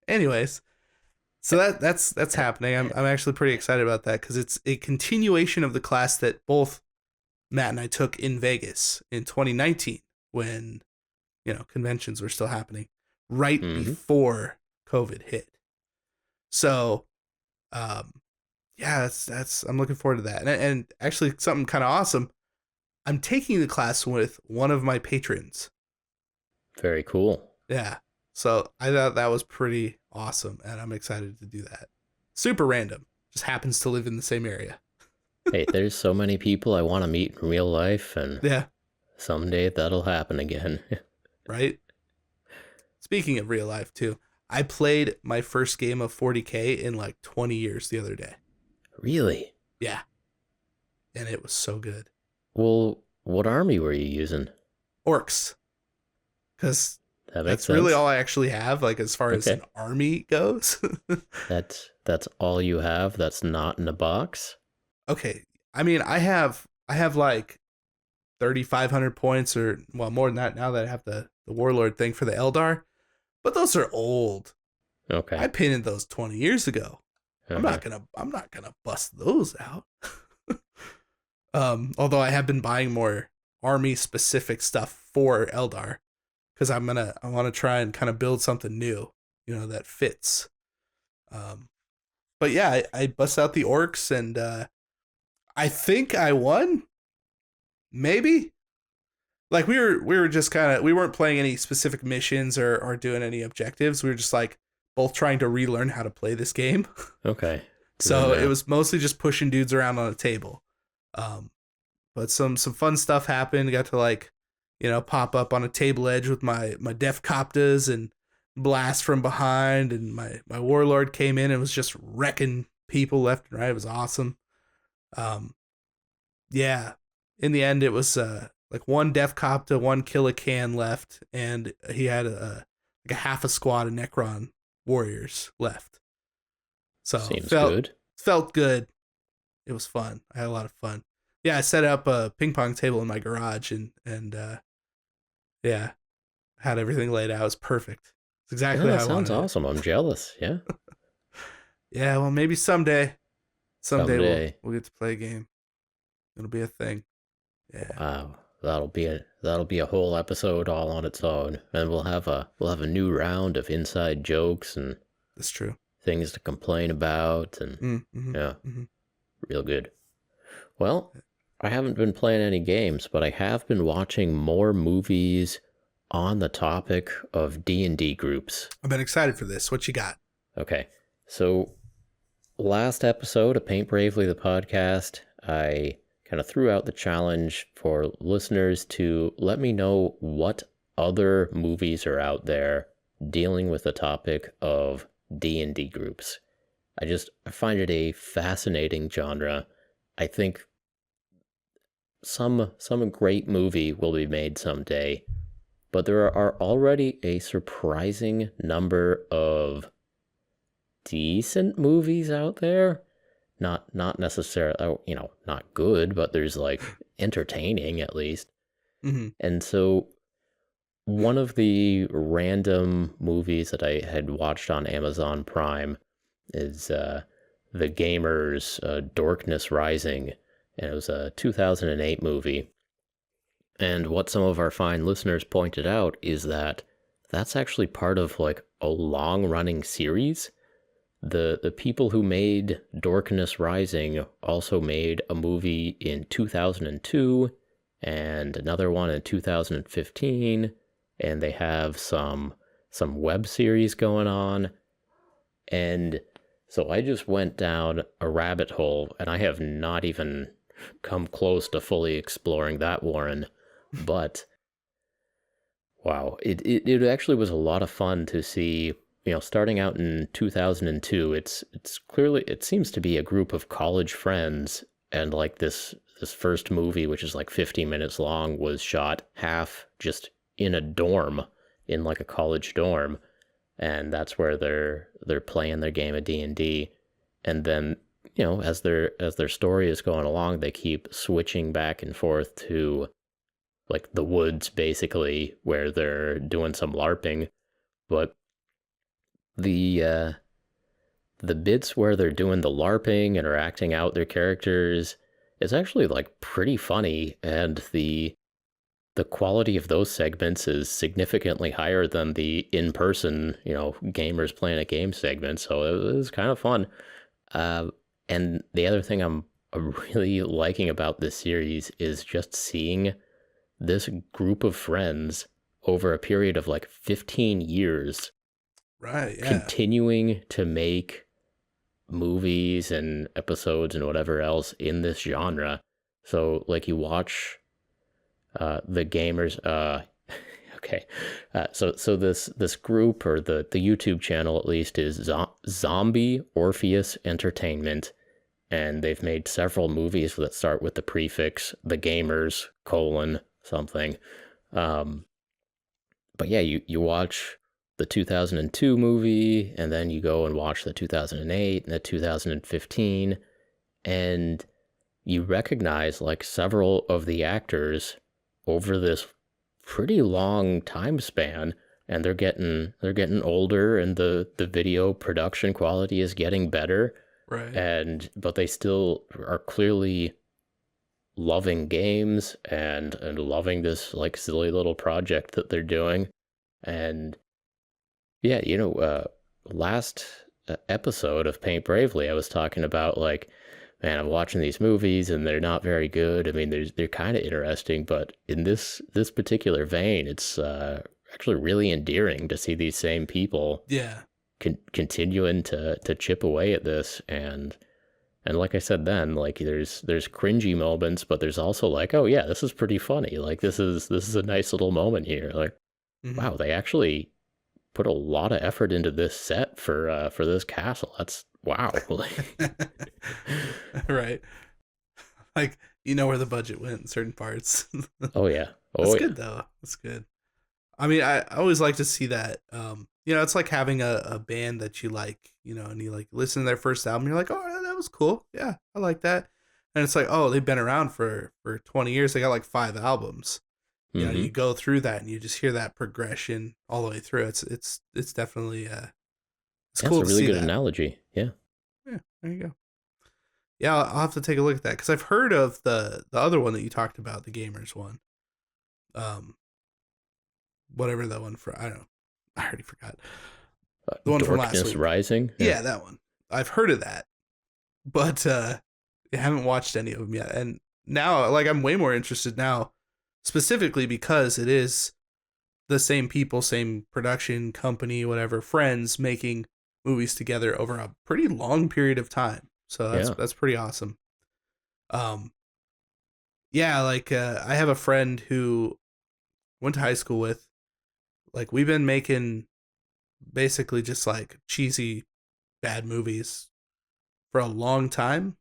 Anyways, so that's happening. I'm actually pretty excited about that because it's a continuation of the class that both Matt and I took in Vegas in 2019 when, conventions were still happening right before COVID hit. So, that's I'm looking forward to that. And actually something kind of awesome. I'm taking the class with one of my patrons. Very cool. Yeah. So I thought that was pretty awesome, and I'm excited to do that. Super random. Just happens to live in the same area. Hey, there's so many people I want to meet in real life, and someday that'll happen again. Right? Speaking of real life, too, I played my first game of 40K in 20 years the other day. Really? Yeah. And it was so good. Well, what army were you using? Orcs. Because that's sense. Really all I actually have, as far as an army goes. That's all you have? That's not in a box? Okay. I mean, I have 3,500 points, or more than that now that I have the warlord thing for the Eldar. But those are old. Okay. I painted those 20 years ago. I'm not gonna bust those out. Although I have been buying more army specific stuff for Eldar, because I want to try and kind of build something new, that fits. But yeah, I bust out the orcs, and I think I won. Maybe. We were just we weren't playing any specific missions or doing any objectives. We were just both trying to relearn how to play this game. Okay. So it was mostly just pushing dudes around on a table. But some fun stuff happened. Got to pop up on a table edge with my def coptas and blast from behind, and my warlord came in and was just wrecking people left and right. It was awesome. Yeah. In the end, it was one def copta, one kill-a-can left, and he had a half a squad of Necron warriors left. So seems good. Felt good. It was fun. I had a lot of fun. Yeah, I set up a ping pong table in my garage and had everything laid out. It was perfect. It's exactly how I wanted it. That sounds awesome. I'm jealous. Yeah. Yeah, well, maybe someday we'll get to play a game. It'll be a thing. Yeah. Wow, that'll be a whole episode all on its own, and we'll have a new round of inside jokes and That's true. things to complain about, and Mm-hmm. yeah, Mm-hmm. real good. Well, I haven't been playing any games, but I have been watching more movies on the topic of D&D groups. I've been excited for this. What you got? Okay, so last episode of Paint Bravely, the podcast, I kind of threw out the challenge for listeners to let me know what other movies are out there dealing with the topic of D&D groups. I find it a fascinating genre. I think some great movie will be made someday, but there are already a surprising number of decent movies out there. Not necessarily, not good, but there's like entertaining at least. Mm-hmm. And so one of the random movies that I had watched on Amazon Prime is The Gamer's Darkness Rising, and it was a 2008 movie. And what some of our fine listeners pointed out is that that's actually part of like a long-running series. The people who made Darkness Rising also made a movie in 2002 and another one in 2015, and they have some web series going on. And so I just went down a rabbit hole, and I have not even come close to fully exploring that, Warren. But wow, it actually was a lot of fun to see. Starting out in 2002, it's clearly, it seems to be a group of college friends, and like this first movie, which is like 50 minutes long, was shot half just in a dorm, in like a college dorm, and that's where they're playing their game of D&D. And then, as their story is going along, they keep switching back and forth to like the woods, basically, where they're doing some LARPing. But the bits where they're doing the LARPing and are acting out their characters is actually like pretty funny, and the quality of those segments is significantly higher than the in-person, gamers playing a game segment. So it was kind of fun. And the other thing I'm really liking about this series is just seeing this group of friends over a period of like 15 years. Right, yeah. Continuing to make movies and episodes and whatever else in this genre. So like you watch the gamers okay. So this group, or the YouTube channel at least, is Zombie Orpheus Entertainment, and they've made several movies that start with the prefix the gamers : something. But yeah, you watch the 2002 movie, and then you go and watch the 2008 and the 2015, and you recognize like several of the actors over this pretty long time span, and they're getting older, and the video production quality is getting better. Right. But they still are clearly loving games and loving this like silly little project that they're doing. And yeah, last episode of Paint Bravely, I was talking about like, man, I'm watching these movies and they're not very good. I mean, they're kind of interesting, but in this particular vein, it's actually really endearing to see these same people continuing to chip away at this. And like I said then, like there's cringy moments, but there's also like, oh yeah, this is pretty funny. Like this is a nice little moment here. Like, wow, they actually put a lot of effort into this set for this castle. That's wow. Right. Like, where the budget went in certain parts. Oh yeah. That's good though. That's good. I mean, I always like to see that. It's like having a band that you like, and you like listen to their first album. You're like, oh, that was cool. Yeah, I like that. And it's like, oh, they've been around for 20 years. They got like 5 albums. You go through that and you just hear that progression all the way through. It's definitely it's cool. It's a really good that. analogy. Yeah. Yeah, there you go. Yeah, I'll have to take a look at that because I've heard of the other one that you talked about, the gamers one. Whatever that one for, I don't know. I already forgot. The one from last Darkness week. Rising? Yeah, that one. I've heard of that, but I haven't watched any of them yet. And now, like, I'm way more interested now, specifically because it is the same people, same production company, whatever, friends making movies together over a pretty long period of time. So that's pretty awesome. Yeah, like I have a friend who went to high school with. Like, we've been making basically just like cheesy bad movies for a long time.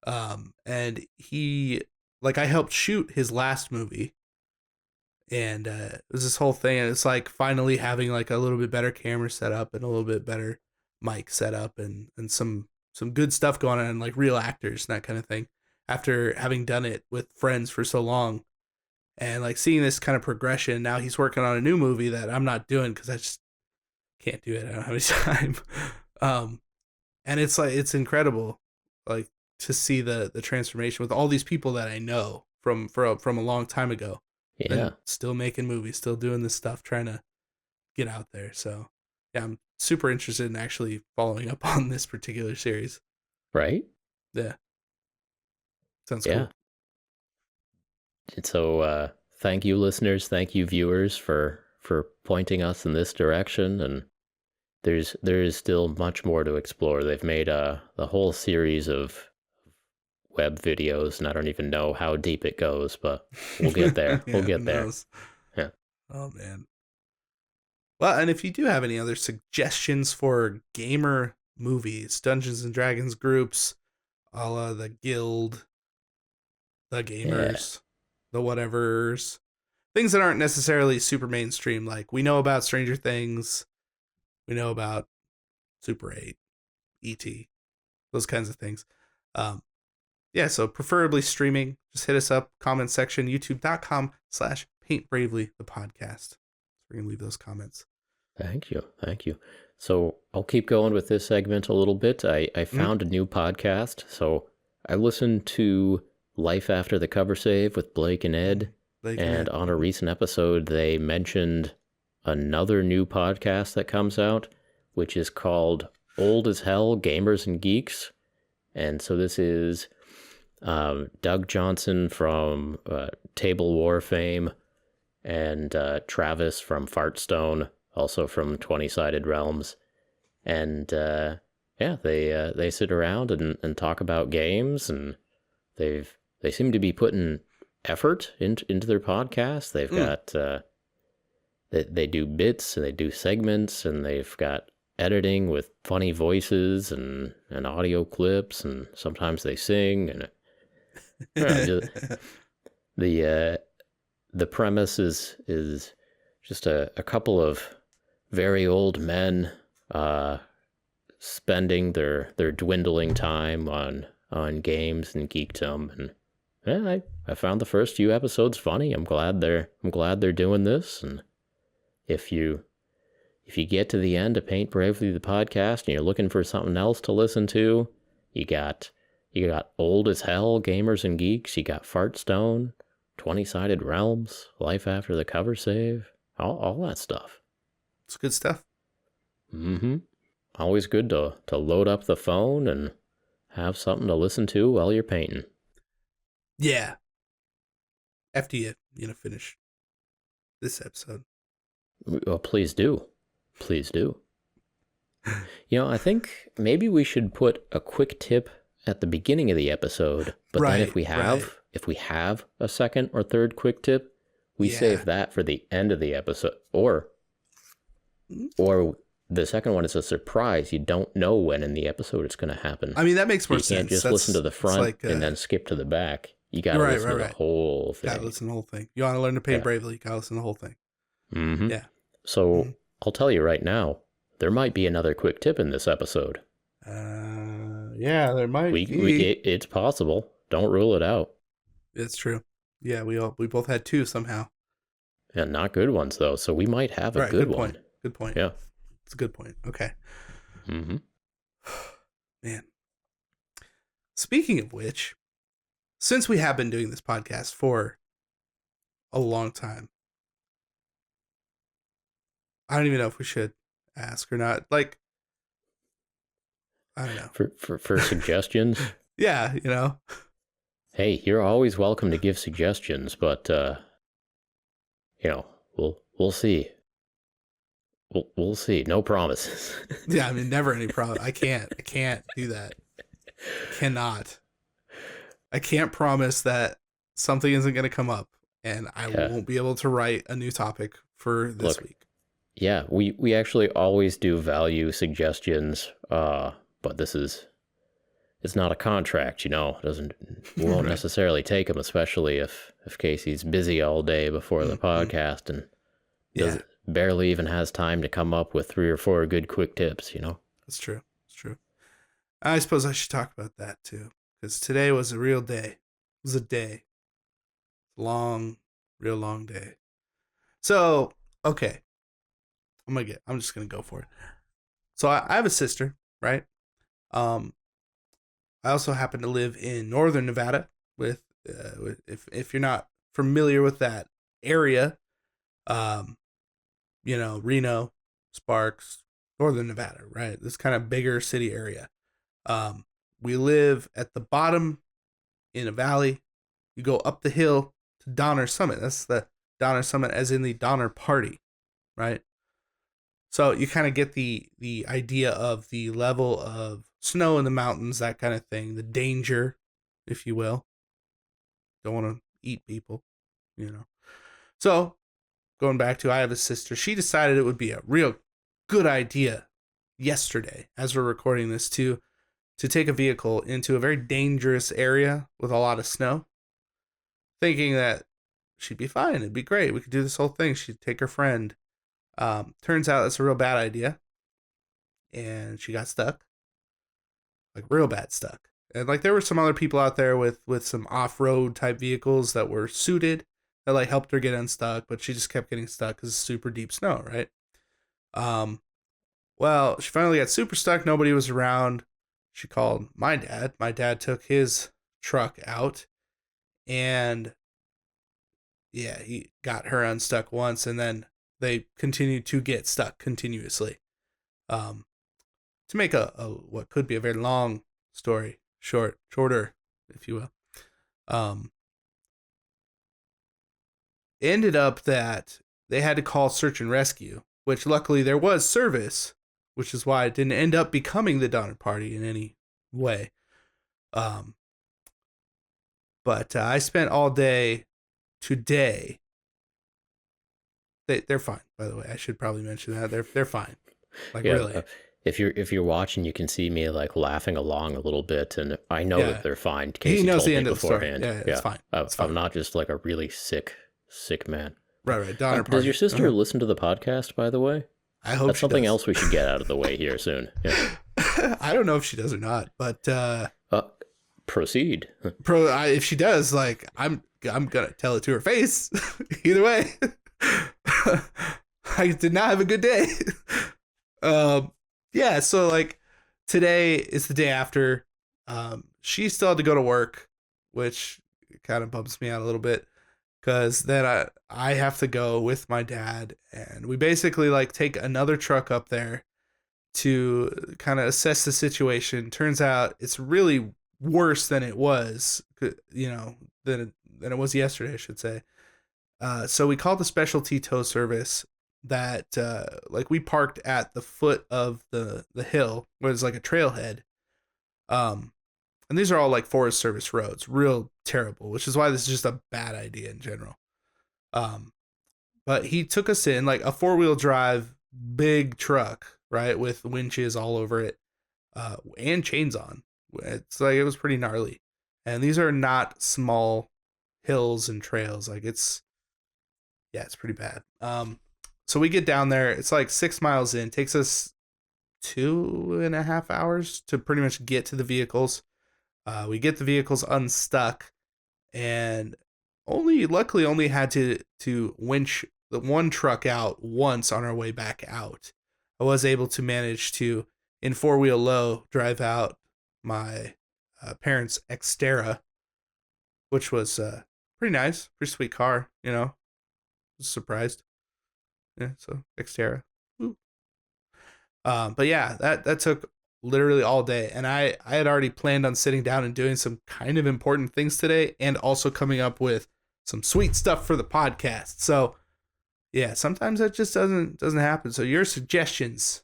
And he, like, I helped shoot his last movie, and it was this whole thing, and it's like finally having like a little bit better camera setup and a little bit better mic setup and some good stuff going on, and like real actors and that kind of thing, after having done it with friends for so long. And like seeing this kind of progression, now he's working on a new movie that I'm not doing because I just can't do it. I don't have any time. And it's like, it's incredible, like, to see the transformation with all these people that I know from a long time ago. Yeah. And still making movies, still doing this stuff, trying to get out there. So yeah, I'm super interested in actually following up on this particular series. Right? Yeah. Sounds cool. So thank you, listeners. Thank you, viewers, for pointing us in this direction. And there is still much more to explore. They've made the whole series of web videos, and I don't even know how deep it goes, but we'll get there. Yeah, we'll get there. Yeah. Oh, man. Well, and if you do have any other suggestions for gamer movies, Dungeons and Dragons groups, a la the Guild, the Gamers, the whatevers, things that aren't necessarily super mainstream, like we know about Stranger Things, we know about Super 8, E.T., those kinds of things. Yeah, so preferably streaming. Just hit us up, comment section, youtube.com/paintbravely the podcast. We're going to leave those comments. Thank you. So I'll keep going with this segment a little bit. I found a new podcast. So I listened to Life After the Cover Save with Blake and Ed. And on a recent episode, they mentioned another new podcast that comes out, which is called Old as Hell Gamers and Geeks. And so this is Doug Johnson from Table War fame, and Travis from Fartstone, also from 20-Sided Realms. And they sit around and talk about games, and they seem to be putting effort into their podcast. They've got they do bits and they do segments, and they've got editing with funny voices and audio clips, and sometimes they sing. And the premise is just a couple of very old men spending their dwindling time on games and geekdom. And I found the first few episodes funny. I'm glad they're doing this. And if you get to the end of Paint Bravely the podcast and you're looking for something else to listen to, you got Old as Hell Gamers and Geeks, you got Fartstone, 20-Sided Realms, Life After the Cover Save, all that stuff. It's good stuff. Mm-hmm. Always good to load up the phone and have something to listen to while you're painting. Yeah. After you finish this episode. Well, please do. Please do. I think maybe we should put a quick tip at the beginning of the episode, but then if we have a second or third quick tip, we save that for the end of the episode, or the second one is a surprise. You don't know when in the episode it's going to happen. I mean, that makes more sense. You can't just listen to the front and then skip to the back. You got to listen to the whole thing. Got to listen to the whole thing. You want to learn to paint bravely, you got to listen to the whole thing. Mm-hmm. Yeah. So I'll tell you right now, there might be another quick tip in this episode. Yeah, there might be. It's possible. Don't rule it out. It's true. Yeah, we both had two somehow. Yeah, not good ones though. So we might have a good one. Good point. Yeah, it's a good point. Okay. Mm-hmm. Man. speaking of which, since we have been doing this podcast for a long time, I don't even know if we should ask or not. Like, I don't know. For suggestions? Yeah, you know. Hey, you're always welcome to give suggestions, but you know, we'll see. We'll see. No promises. Yeah, I mean, never any promise. I can't do that. Cannot. I can't promise that something isn't going to come up, and I won't be able to write a new topic for this week. Yeah, we actually always do value suggestions, but it's not a contract, you know. We won't necessarily take them, especially if Casey's busy all day before the podcast and barely even has time to come up with 3 or 4 good quick tips, you know. That's true. It's true. I suppose I should talk about that too, because today was a real day. It was a day. Long, real long day. So, okay. I'm just gonna go for it. So I have a sister, right? I also happen to live in northern Nevada. If you're not familiar with that area, you know, Reno, Sparks, northern Nevada, right? This kind of bigger city area. We live at the bottom in a valley. You go up the hill to Donner Summit. That's the Donner Summit, as in the Donner Party, right? So you kind of get the idea of the level of snow in the mountains, that kind of thing, the danger, if you will. Don't want to eat people, you know. So going back to, I have a sister. She decided it would be a real good idea yesterday, as we're recording this, to take a vehicle into a very dangerous area with a lot of snow, thinking that she'd be fine. It'd be great. We could do this whole thing. She'd take her friend. Turns out that's a real bad idea. And she got stuck. Like, real bad stuck. And like, there were some other people out there with some off-road type vehicles that were suited that like helped her get unstuck, but she just kept getting stuck because it's super deep snow, right? Well, she finally got super stuck. Nobody was around. She called my dad. My dad took his truck out, and yeah, he got her unstuck once, and then they continued to get stuck continuously. To make a what could be a very long story shorter, if you will, ended up that they had to call search and rescue, which luckily there was service, which is why it didn't end up becoming the Donner Party in any way. But I spent all day today. They're fine, by the way. I should probably mention that they're fine. Like, really. If you're watching, you can see me like laughing along a little bit, and I know that they're fine. Casey he knows told the end me of the story. beforehand. Yeah, it's fine. I'm not just like a really sick man. Right. Donner Party. Does your sister listen to the podcast, by the way? I hope that's she something does. else we should get out of the way here soon. Yeah. I don't know if she does or not, but proceed. If she does, like, I'm gonna tell it to her face. Either way, I did not have a good day. Yeah. So like, today is the day after. She still had to go to work, which kind of bumps me out a little bit, because then I have to go with my dad, and we basically like take another truck up there to kind of assess the situation. Turns out it's really worse than it was, you know, than it was yesterday, I should say. So we called the specialty tow service that like, we parked at the foot of the hill where it's like a trailhead. And these are all like Forest Service roads, real terrible, which is why this is just a bad idea in general. But he took us in like a 4-wheel drive, big truck, right? With winches all over it, and chains on. It's like, it was pretty gnarly. And these are not small hills and trails. Like, it's pretty bad. So we get down there. It's like 6 miles in. Takes us 2.5 hours to pretty much get to the vehicles. We get the vehicles unstuck, and luckily only had to winch the one truck out once on our way back out. I was able to manage to, in 4-wheel low, drive out my parents' Xterra, which was pretty nice, pretty sweet car. Was surprised. Yeah, so Xterra. Woo. But yeah, that took literally all day, and I had already planned on sitting down and doing some kind of important things today, and also coming up with some sweet stuff for the podcast. So yeah, sometimes that just doesn't happen. So your suggestions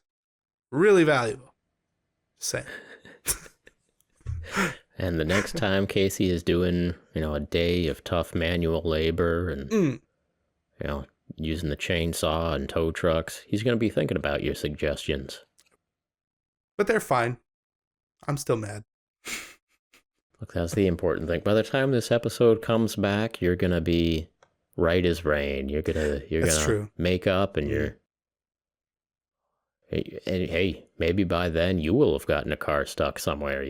really valuable. Just saying. And the next time Casey is doing, a day of tough manual labor and using the chainsaw and tow trucks, he's going to be thinking about your suggestions. But they're fine. I'm still mad. Look, that's the important thing. By the time this episode comes back, you're going to be right as rain. You're gonna make up, and hey, maybe by then you will have gotten a car stuck somewhere,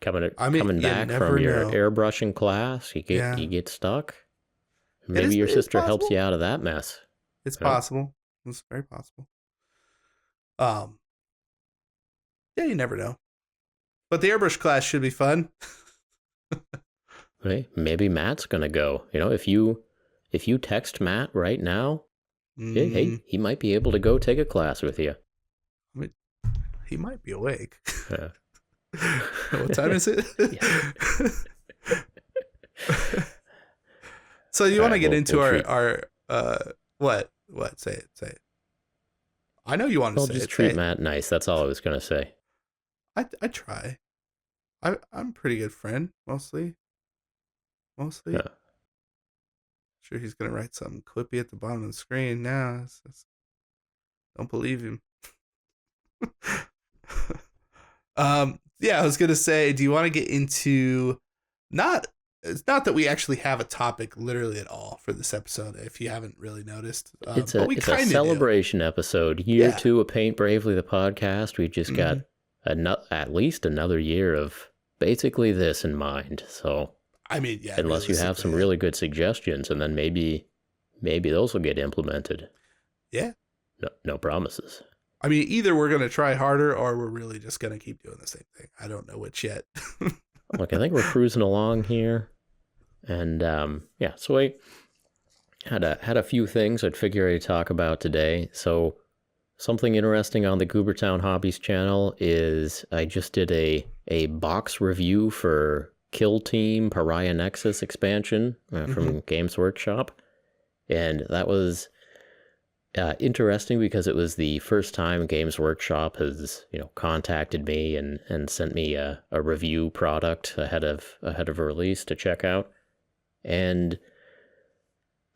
coming back from your airbrushing class, you get stuck. Maybe your sister helps you out of that mess. It's possible. It's very possible. Yeah, you never know. But the airbrush class should be fun. Hey, maybe Matt's gonna go. If you text Matt right now, hey, he might be able to go take a class with you. I mean, he might be awake. What time is it? So you want to get into our what? Say it. I know you want to say it. Just treat Matt nice. That's all I was gonna say. I try. I'm a pretty good friend, mostly. Yeah. Sure, he's gonna write something quippy at the bottom of the screen now. Don't believe him. Yeah, I was gonna say, do you want to get into it's not that we actually have a topic literally at all for this episode, if you haven't really noticed. It's a celebration episode. Year 2 of Paint Bravely, the podcast. We've just got at least another year of basically this in mind. So, I mean, yeah. Unless you have some really good suggestions, and then maybe those will get implemented. Yeah. No promises. I mean, either we're going to try harder or we're really just going to keep doing the same thing. I don't know which yet. Look, I think we're cruising along here. And so I had a few things I'd figure I'd talk about today. So something interesting on the Goobertown Hobbies channel is I just did a box review for Kill Team Pariah Nexus expansion from Games Workshop. And that was interesting because it was the first time Games Workshop has contacted me and sent me a review product ahead of release to check out, and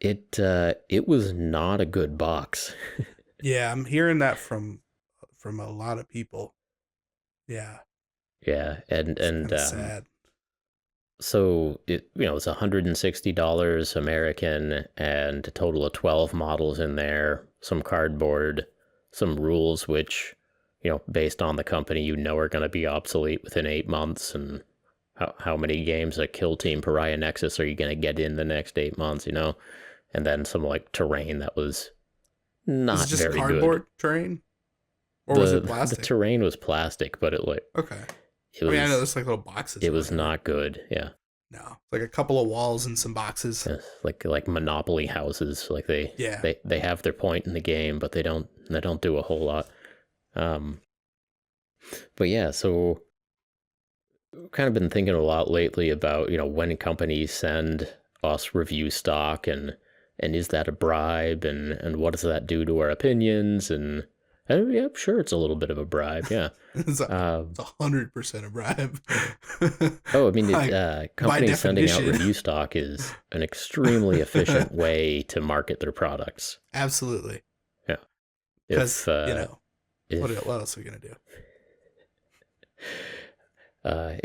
it was not a good box. Yeah, I'm hearing that from a lot of people. Yeah, and sad. So it's $160 American, and a total of 12 models in there, some cardboard, some rules which, based on the company, are going to be obsolete within 8 months, and how many games like Kill Team Pariah Nexus are you going to get in the next 8 months, and then some terrain that was not very good. Was it just cardboard terrain? Or was it plastic? The terrain was plastic, but okay. I know there's little boxes. It was not good. Yeah. No, a couple of walls and some boxes. Yeah, like Monopoly houses. They have their point in the game, but they don't do a whole lot. But yeah, so kind of been thinking a lot lately about when companies send us review stock and is that a bribe and what does that do to our opinions and. Yeah, sure, it's a little bit of a bribe, yeah. It's 100% a bribe. I mean, companies sending out review stock is an extremely efficient way to market their products. Absolutely. Yeah. Because, what else are we going to do?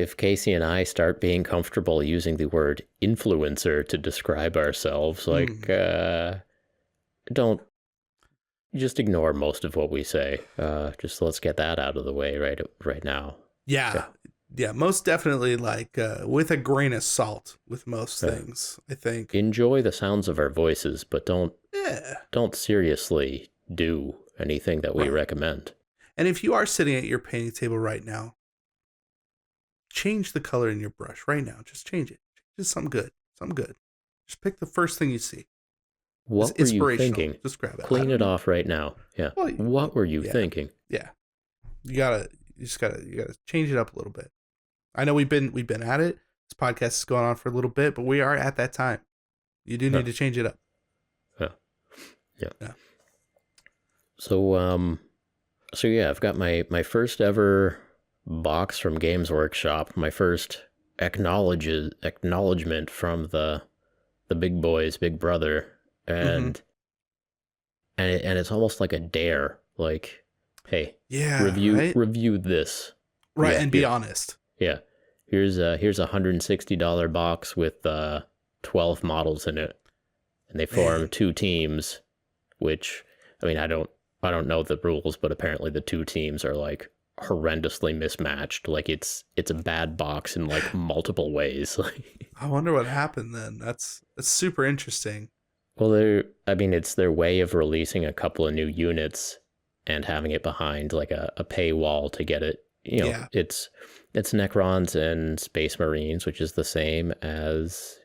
If Casey and I start being comfortable using the word influencer to describe ourselves, don't... Just ignore most of what we say. Just let's get that out of the way right now. Yeah, most definitely. With a grain of salt with most things. I think enjoy the sounds of our voices, but don't seriously do anything that we recommend. And if you are sitting at your painting table right now, change the color in your brush right now. Just change it. Just something good. Something good. Just pick the first thing you see. What were you thinking? Just grab it. Clean it off right now. Yeah. Well, what were you thinking? Yeah. You gotta change it up a little bit. I know we've been at it. This podcast is going on for a little bit, but we are at that time. You do need to change it up. Yeah. So yeah, I've got my first ever box from Games Workshop. My first acknowledgement from the big boys, Big Brother, and it's almost like a dare. Like, hey, review this, right, and be honest. Yeah, here's a $160 box with 12 models in it, and they form 2 teams. Which, I mean, I don't know the rules, but apparently the 2 teams are like horrendously mismatched. Like it's a bad box in like multiple ways. I wonder what happened then. That's super interesting. Well, it's their way of releasing a couple of new units and having it behind like a paywall to get it. You know, it's Necrons and Space Marines, which is the same as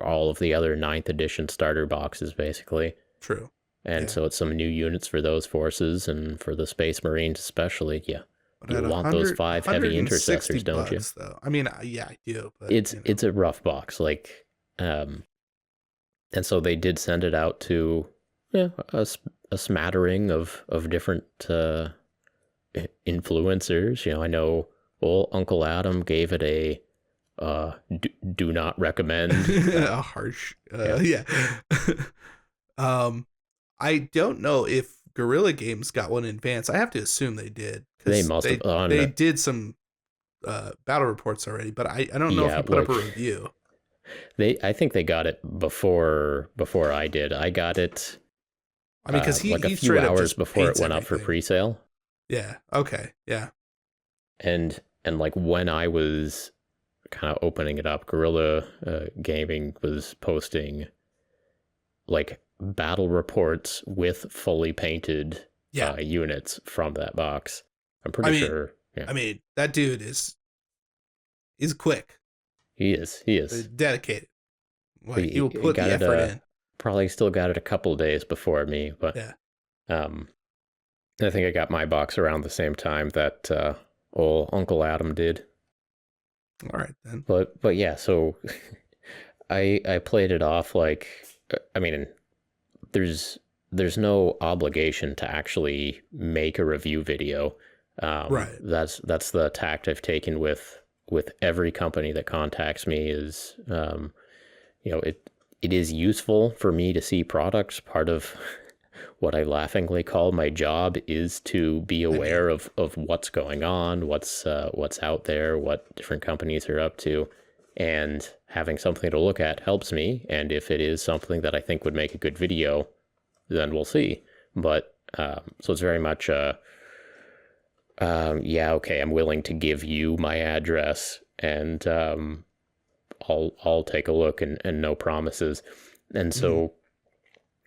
all of the other 9th edition starter boxes, basically. True. And so it's some new units for those forces, and for the Space Marines especially. Yeah, you want those 5 heavy intercessors, don't you? Though. I mean, yeah, I do. But it's a rough box, like, and so they did send it out to a smattering of different influencers. You know, I know Uncle Adam gave it a do not recommend. A harsh, I don't know if Guerrilla Games got one in advance. I have to assume they did. They must have. They did some battle reports already, but I don't know if you put up a review. I think they got it before I did. I got it. I mean, because like a few hours before it went up for pre-sale. Yeah. Okay. Yeah. And like when I was kind of opening it up, Guerrilla Gaming was posting like battle reports with fully painted units from that box. I'm pretty sure. Yeah. I mean, that dude is quick. He is. He's dedicated. Like, he will put the effort in. Probably still got it a couple of days before me, but I think I got my box around the same time that old Uncle Adam did. All right then. But yeah, so I played it off like, I mean, there's no obligation to actually make a review video. Right. That's the tact I've taken with every company that contacts me is, it is useful for me to see products. Part of what I laughingly call my job is to be aware of what's going on, what's out there, what different companies are up to, and having something to look at helps me. And if it is something that I think would make a good video, then we'll see. But so it's very much okay, I'm willing to give you my address, and I'll take a look, and no promises. And so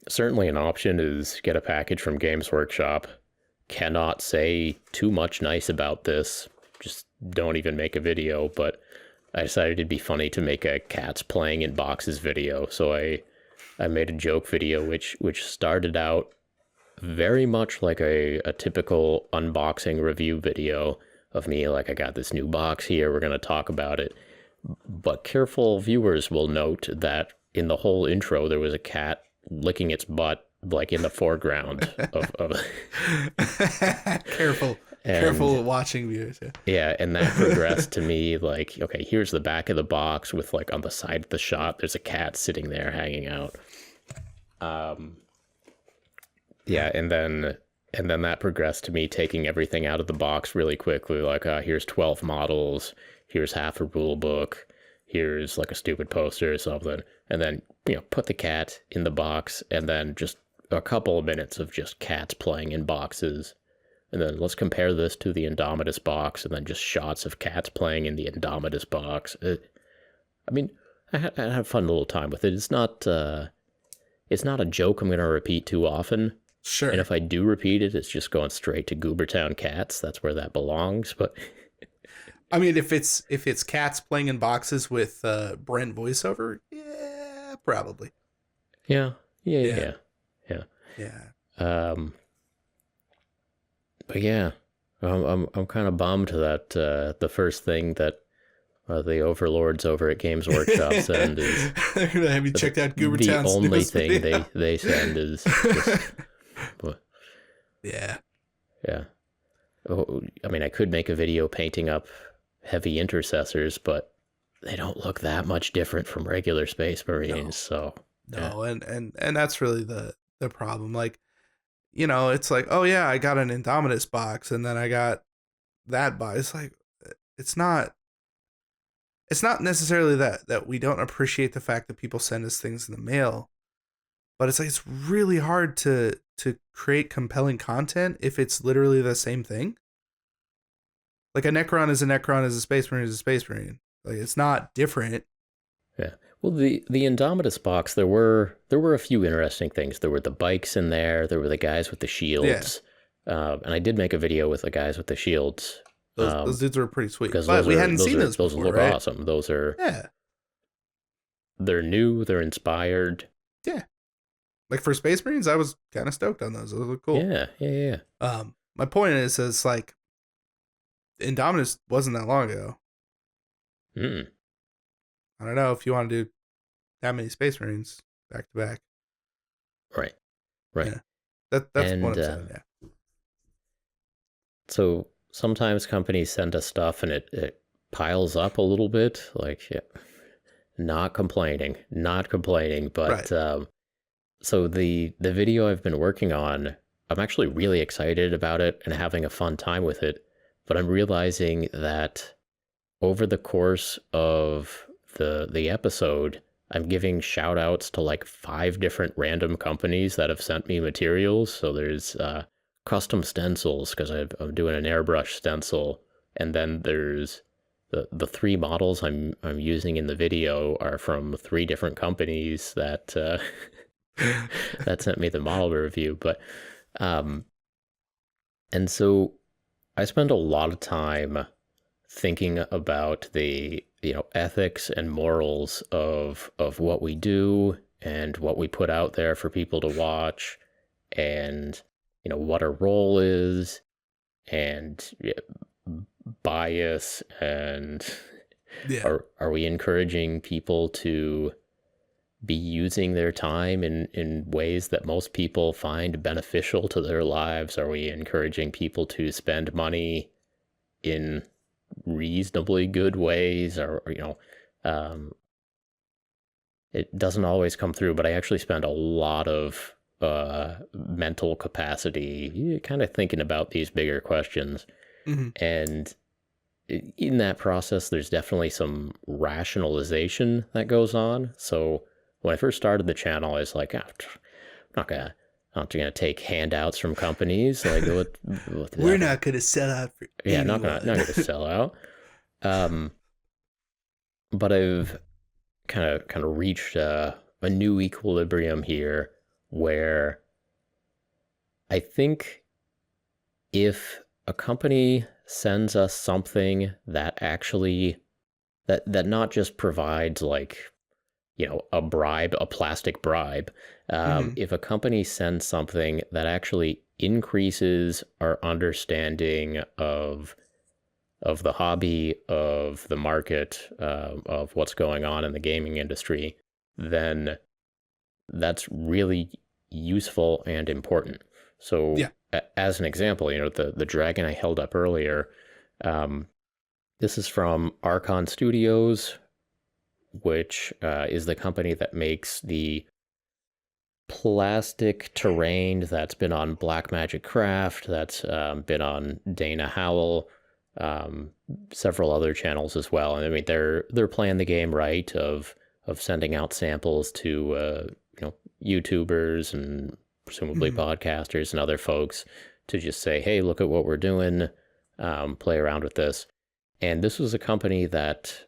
certainly an option is get a package from Games Workshop. Cannot say too much nice about this. Just don't even make a video. But I decided it'd be funny to make a cats playing in boxes video. So I made a joke video which started out very much like a typical unboxing review video of me, like, I got this new box here, we're going to talk about it. But careful viewers will note that in the whole intro, there was a cat licking its butt, like, in the foreground of Careful watching viewers. Yeah, and that progressed to me like, okay, here's the back of the box with, like, on the side of the shot, there's a cat sitting there hanging out. Yeah, and then that progressed to me taking everything out of the box really quickly, like, here's 12 models, here's half a rule book, here's like a stupid poster or something, and then, put the cat in the box, and then just a couple of minutes of just cats playing in boxes, and then let's compare this to the Indomitus box, and then just shots of cats playing in the Indomitus box. I had a fun little time with it. It's not a joke I'm going to repeat too often. Sure. And if I do repeat it, it's just going straight to Goobertown Cats. That's where that belongs. But I mean, if it's cats playing in boxes with Brent voiceover, yeah, probably. Yeah. Yeah. But yeah, I'm kind of bummed that the first thing that the overlords over at Games Workshop send is have you checked out the Goobertown's only thing they send is just yeah. Oh, I mean, I could make a video painting up heavy intercessors, but they don't look that much different from regular Space Marines. So and that's really the problem. Like, you know, it's like, oh yeah, I got an Indominus box, and then I got that box. It's like, it's not necessarily that we don't appreciate the fact that people send us things in the mail, but it's like it's really hard to create compelling content if it's literally the same thing. Like a Necron is a Necron, is a Space Marine is a Space Marine. Like, it's not different. Yeah. Well, the Indominus box, there were a few interesting things. There were the bikes in there. There were the guys with the shields. Yeah. And I did make a video with the guys with the shields. Those dudes were pretty sweet. But we hadn't seen those before, look right? Awesome. Those are... Yeah. They're new. They're inspired. Yeah. Like, for Space Marines, I was kind of stoked on those. Those look cool. Yeah. My point is like, Indominus wasn't that long ago. I don't know if you want to do that many Space Marines back to back. Right. Yeah. That's what I'm saying, yeah. So sometimes companies send us stuff and it piles up a little bit. Like, yeah, not complaining, but right. So the video I've been working on, I'm actually really excited about it and having a fun time with it. But I'm realizing that over the course of the episode, I'm giving shout outs to like 5 different random companies that have sent me materials. So there's custom stencils, because I'm doing an airbrush stencil, and then there's the 3 models I'm using in the video are from 3 different companies that that sent me the model review. But and so I spend a lot of time thinking about the ethics and morals of what we do and what we put out there for people to watch, and what our role is, and bias, and are we encouraging people to be using their time in ways that most people find beneficial to their lives? Are we encouraging people to spend money in reasonably good ways? Or it doesn't always come through, but I actually spend a lot of mental capacity kind of thinking about these bigger questions. Mm-hmm. And in that process, there's definitely some rationalization that goes on. So when I first started the channel, I was like, I'm not gonna take handouts from companies. Like, we're not gonna sell out for anyone. not gonna sell out. But I've kind of reached a new equilibrium here, where I think if a company sends us something that actually that not just provides like a bribe, a plastic bribe. If a company sends something that actually increases our understanding of the hobby, of the market, of what's going on in the gaming industry, then that's really useful and important. So as an example, the dragon I held up earlier, this is from Archon Studios, which is the company that makes the plastic terrain that's been on Blackmagic Craft, that's been on Dana Howell, several other channels as well. And I mean, they're playing the game right of sending out samples to YouTubers and presumably podcasters and other folks to just say, hey, look at what we're doing, play around with this. And this was a company that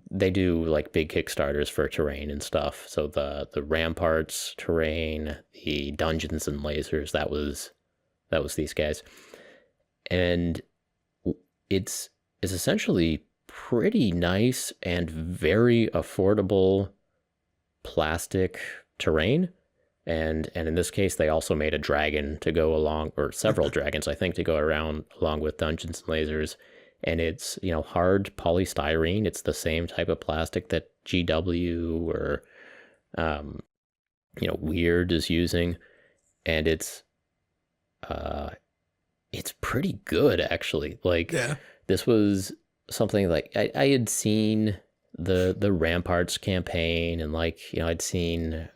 they do like big Kickstarters for terrain and stuff. So the Ramparts terrain, the Dungeons and Lasers, that was these guys. And it's is essentially pretty nice and very affordable plastic terrain. And in this case, they also made a dragon to go along, or several dragons, I think, to go around along with Dungeons and Lasers. And it's, hard polystyrene. It's the same type of plastic that GW or, Weird is using. And it's pretty good, actually. Like, Yeah. this was something like I had seen the Ramparts campaign, and I'd seen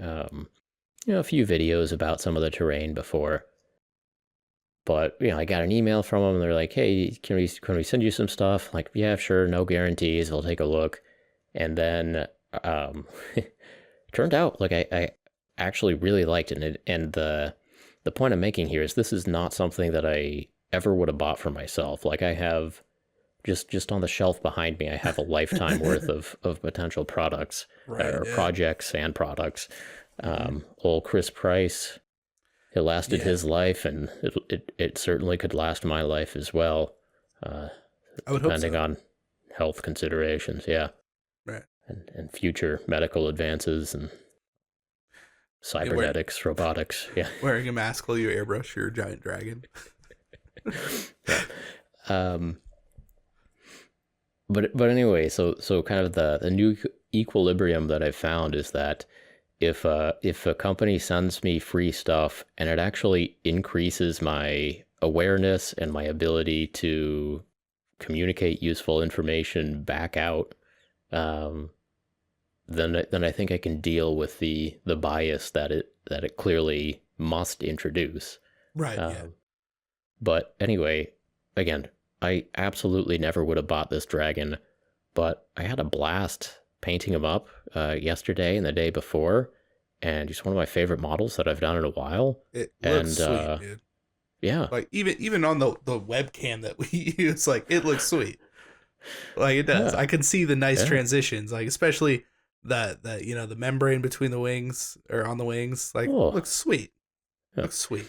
a few videos about some of the terrain before. But I got an email from them, and they're like, "Hey, can we send you some stuff?" Like, yeah, sure, no guarantees. I'll take a look. And then turned out like I actually really liked it. And the point I'm making here is this is not something that I ever would have bought for myself. Like, I have just on the shelf behind me, I have a lifetime worth of potential products, or projects and products. Old Chris Price, it lasted his life, and it certainly could last my life as well, I would depending hope so. on health considerations. Yeah. Right. And future medical advances and cybernetics, robotics. Yeah. Wearing a mask while you airbrush your giant dragon. But anyway, so kind of the new equilibrium that I've found is that if a company sends me free stuff and it actually increases my awareness and my ability to communicate useful information back out, then I think I can deal with the bias that it clearly must introduce. Right. Yeah. But anyway, again, I absolutely never would have bought this dragon, but I had a blast painting him up yesterday and the day before, and he's one of my favorite models that I've done in a while. It looks sweet, dude. Yeah. Like, even on the webcam that we use, like, it looks sweet. Like, it does. Yeah. I can see the nice transitions, like, especially the membrane between the wings, or on the wings, like, looks sweet. Yeah. Looks sweet.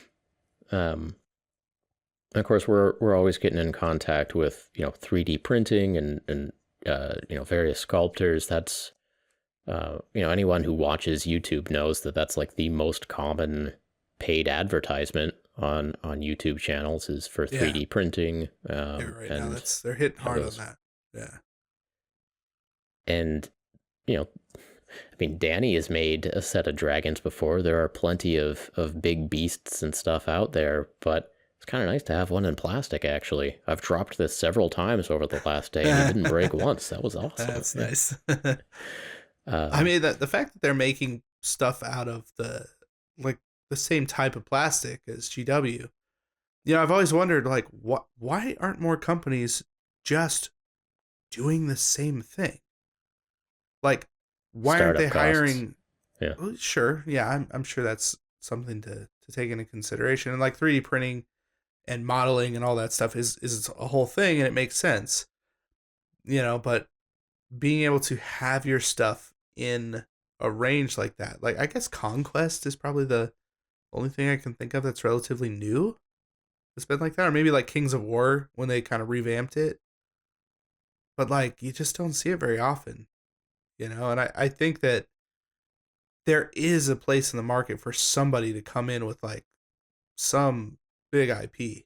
Of course, we're always getting in contact with 3D printing and various sculptors. That's anyone who watches YouTube knows that that's like the most common paid advertisement on YouTube channels is for 3D printing. Right now they're hitting hard on that. Yeah. And Danny has made a set of dragons before. There are plenty of big beasts and stuff out there, but it's kind of nice to have one in plastic, actually. I've dropped this several times over the last day, and it didn't break once. That was awesome. That's nice. I mean, the fact that they're making stuff out of the same type of plastic as GW, I've always wondered, like, why aren't more companies just doing the same thing? Like, why aren't they hiring? Yeah. Well, sure. Yeah, I'm sure that's something to take into consideration. And like 3D printing and modeling and all that stuff is a whole thing, and it makes sense. But being able to have your stuff in a range like that, like, I guess Conquest is probably the only thing I can think of that's relatively new. It's been like that, or maybe like Kings of War when they kind of revamped it. But like, you just don't see it very often, and I think that there is a place in the market for somebody to come in with like some big IP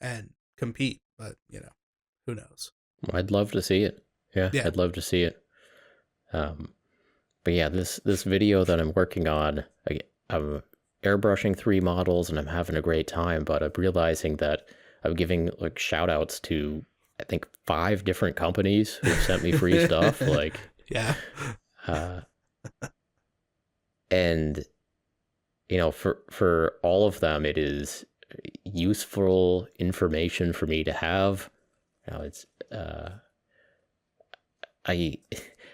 and compete, but who knows? I'd love to see it. Yeah. I'd love to see it. But yeah, this video that I'm working on, I'm airbrushing 3 models and I'm having a great time, but I'm realizing that I'm giving like shout outs to, I think, 5 different companies who sent me free stuff. Like, yeah. And for all of them, it is useful information for me to have. It's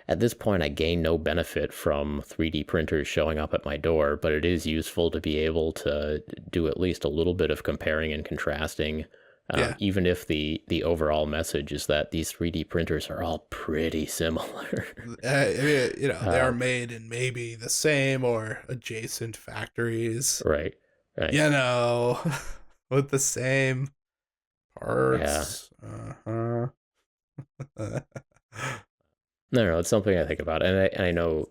at this point I gain no benefit from 3D printers showing up at my door, but it is useful to be able to do at least a little bit of comparing and contrasting. Even if the overall message is that these 3D printers are all pretty similar. They are made in maybe the same or adjacent factories. Right. With the same Parts. Yeah. No, it's something I think about. And I know,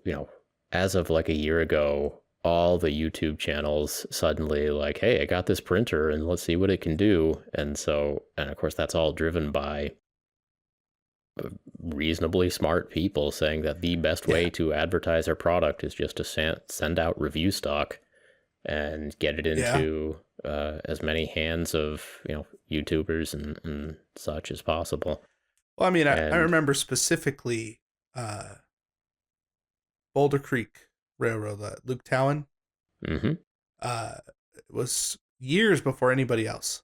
as of like a year ago, all the YouTube channels suddenly like, hey, I got this printer and let's see what it can do. And of course, that's all driven by reasonably smart people saying that the best way to advertise our product is just to send out review stock and get it into as many hands of YouTubers and such as possible. Well, I mean, I remember specifically Boulder Creek Railroad, Luke Towan. Mm-hmm. It was years before anybody else.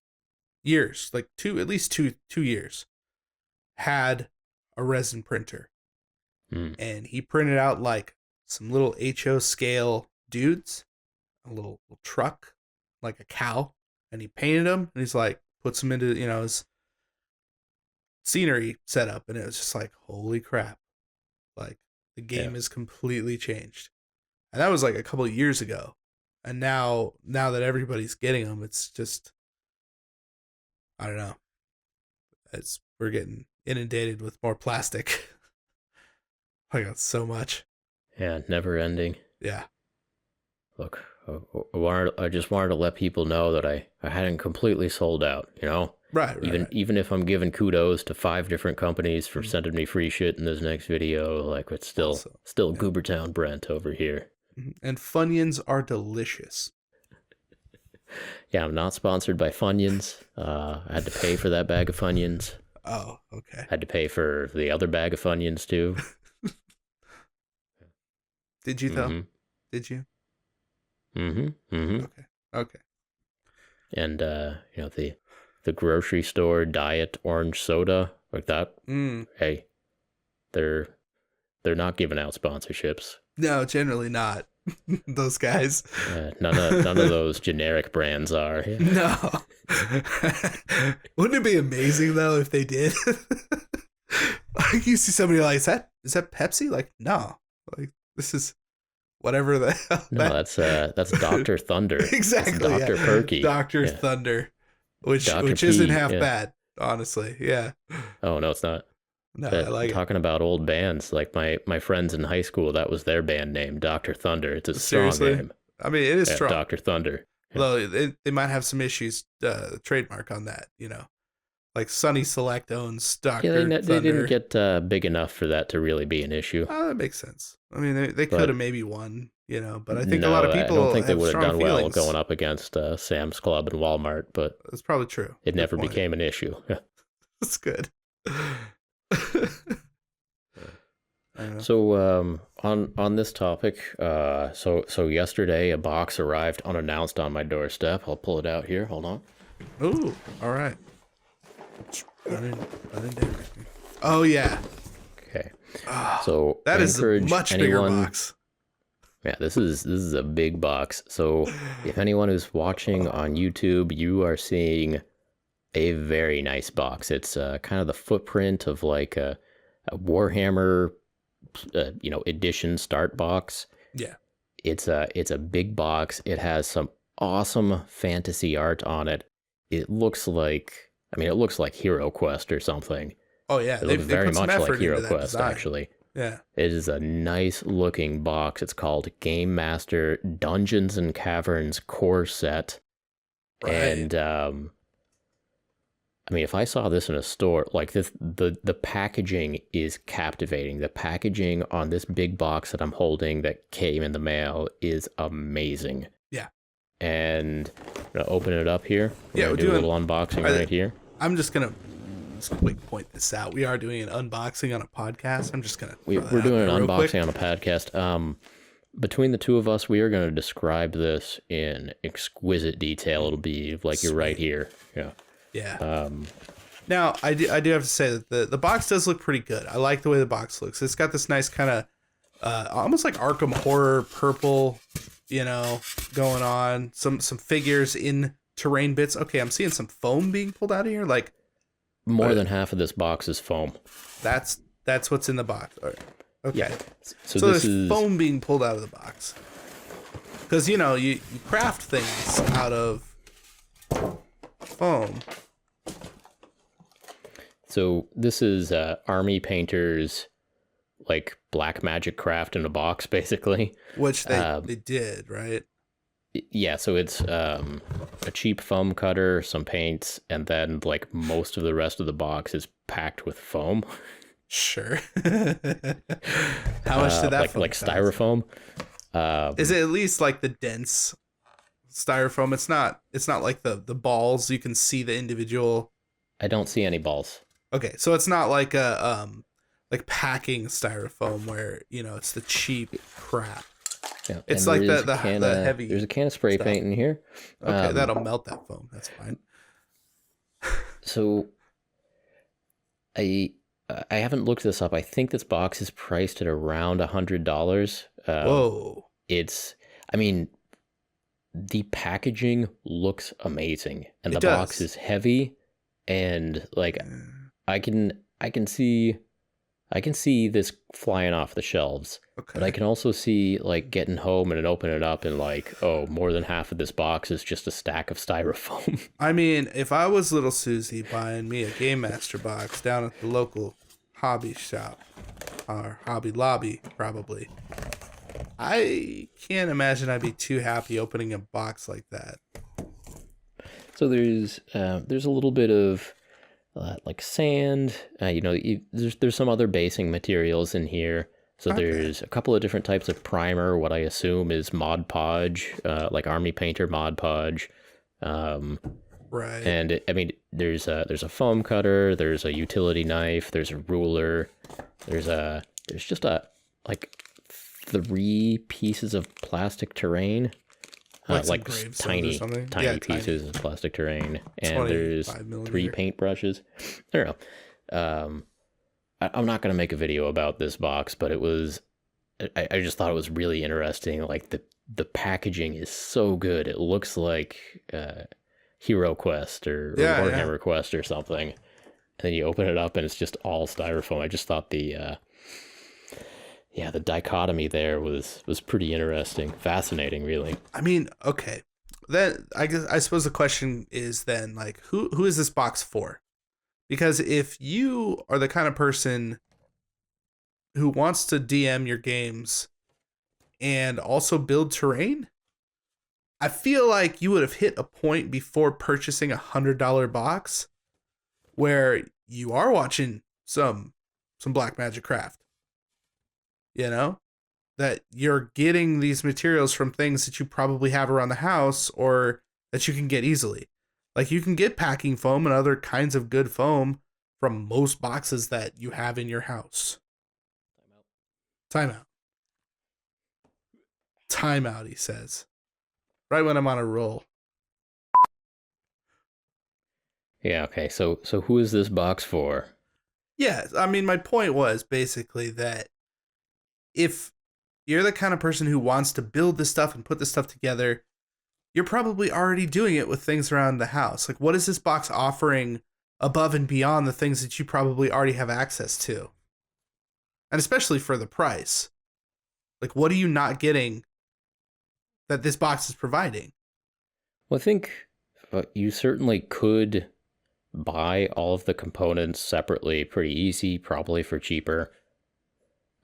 Years, like at least two years, had a resin printer. And he printed out like some little HO scale dudes, a little truck, like a cow, and he painted them, and he's like, puts them into, his scenery setup, and it was just like, holy crap. Like, the game has completely changed. And that was like a couple of years ago. And now that everybody's getting them, it's just, I don't know. We're getting inundated with more plastic. I got so much. Yeah, never ending. Yeah. Look, I just wanted to let people know that I hadn't completely sold out, Right. Even if I'm giving kudos to 5 different companies for sending me free shit in this next video, like it's still Goobertown Brent over here. And Funyuns are delicious. Yeah, I'm not sponsored by Funyuns. I had to pay for that bag of Funyuns. Oh, okay. I had to pay for the other bag of Funyuns too. Did you though? Did you? Okay. And the grocery store diet orange soda like that. Hey, they're not giving out sponsorships. No, generally not. Those guys. None of those generic brands are. Yeah. No. Wouldn't it be amazing though if they did? Like you see somebody like, is that Pepsi? Like, no. Like this is whatever the hell. No, that's Dr. Thunder. Exactly. That's Dr. Perky. Dr. Thunder. Which Dr. isn't half bad, honestly. Yeah. Oh no, it's not. No, I like talking about old bands, like my friends in high school, that was their band name, Dr. Thunder. It's a strong name. I mean, it is strong. Dr. Thunder. Yeah. Though they might have some issues, trademark on that, Like Sunny Select owns Dr. Thunder. They didn't get big enough for that to really be an issue. Oh, that makes sense. I mean, they could have maybe won, but I think a lot of people I don't think they would have done feelings. well going up against Sam's Club and Walmart, but that's probably true. It never became an issue. That's good. So on this topic, so yesterday a box arrived unannounced on my doorstep. I'll pull it out here. Hold on. Ooh, all right. I didn't do anything. Oh yeah. Okay. So that is a much bigger box. Yeah, this is a big box. So if anyone who's watching on YouTube, you are seeing a very nice box. It's kind of the footprint of like a Warhammer, edition start box. Yeah. It's a big box. It has some awesome fantasy art on it. It looks like Hero Quest or something. Oh yeah, it looks very much like Hero Quest actually. Yeah. It is a nice looking box. It's called Game Master Dungeons and Caverns Core Set. Right. And I mean, if I saw this in a store, like this, the packaging is captivating. The packaging on this big box that I'm holding that came in the mail is amazing. Yeah. And I'm gonna open it up here. We're do a little unboxing right here. I'm just gonna quick point this out. We are doing an unboxing on a podcast. I'm just gonna. We're doing an unboxing on a podcast. Between the two of us, we are going to describe this in exquisite detail. It'll be like you're right here. Yeah. Yeah. Now, I do have to say that the box does look pretty good. I like the way the box looks. It's got this nice kind of almost like Arkham Horror purple, going on. Some figures in terrain bits. Okay, I'm seeing some foam being pulled out of here. Like more than half of this box is foam. That's what's in the box. All right. Okay. Yeah. So this there's foam being pulled out of the box. Because, you craft things out of foam. So this is Army Painter's like black magic craft in a box, basically. Which they did, right? Yeah, so it's a cheap foam cutter, some paints, and then like most of the rest of the box is packed with foam. Sure. How much did that like styrofoam? Is it at least like the dense styrofoam? It's not like the balls. You can see the individual. I don't see any balls. Okay, so it's not like a like packing styrofoam where, you know, it's the cheap crap. Yeah, it's like the heavy. There's a can of spray paint in here. Okay, that'll melt that foam. That's fine. So I haven't looked this up. I think this box is priced at around $100. Whoa. I mean, the packaging looks amazing, and the does. box is heavy, and like I can see this flying off the shelves. Okay. But I can also see like getting home and open it up and like, oh, more than half of this box is just a stack of styrofoam. I mean, if I was little Susie buying me a Game Master box down at the local hobby shop or Hobby Lobby, probably, I can't imagine I'd be too happy opening a box like that. So there's a little bit of like sand, there's some other basing materials in here. So there's a couple of different types of primer, what I assume is Mod Podge, like Army Painter Mod Podge. Right. And there's a foam cutter, there's a utility knife, there's a ruler, there's just like 3 pieces of plastic terrain. Like tiny pieces of plastic terrain, and there's 3 paintbrushes. I don't know. I'm not going to make a video about this box, but I just thought it was really interesting. Like the packaging is so good. It looks like Hero Quest or Warhammer Quest or something. And then you open it up and it's just all styrofoam. I just thought the dichotomy there was pretty interesting, fascinating, really. I mean, okay. Then I suppose the question is then like who is this box for? Because if you are the kind of person who wants to DM your games and also build terrain, I feel like you would have hit a point before purchasing $100 box where you are watching some black magic craft. You know, that you're getting these materials from things that you probably have around the house or that you can get easily. Like you can get packing foam and other kinds of good foam from most boxes that you have in your house. Timeout. Timeout, he says. Right when I'm on a roll. Yeah, okay. So who is this box for? Yeah, I mean, my point was basically that if you're the kind of person who wants to build this stuff and put this stuff together, you're probably already doing it with things around the house. Like, what is this box offering above and beyond the things that you probably already have access to? And especially for the price. Like, what are you not getting that this box is providing? Well, I think you certainly could buy all of the components separately pretty easy, probably for cheaper.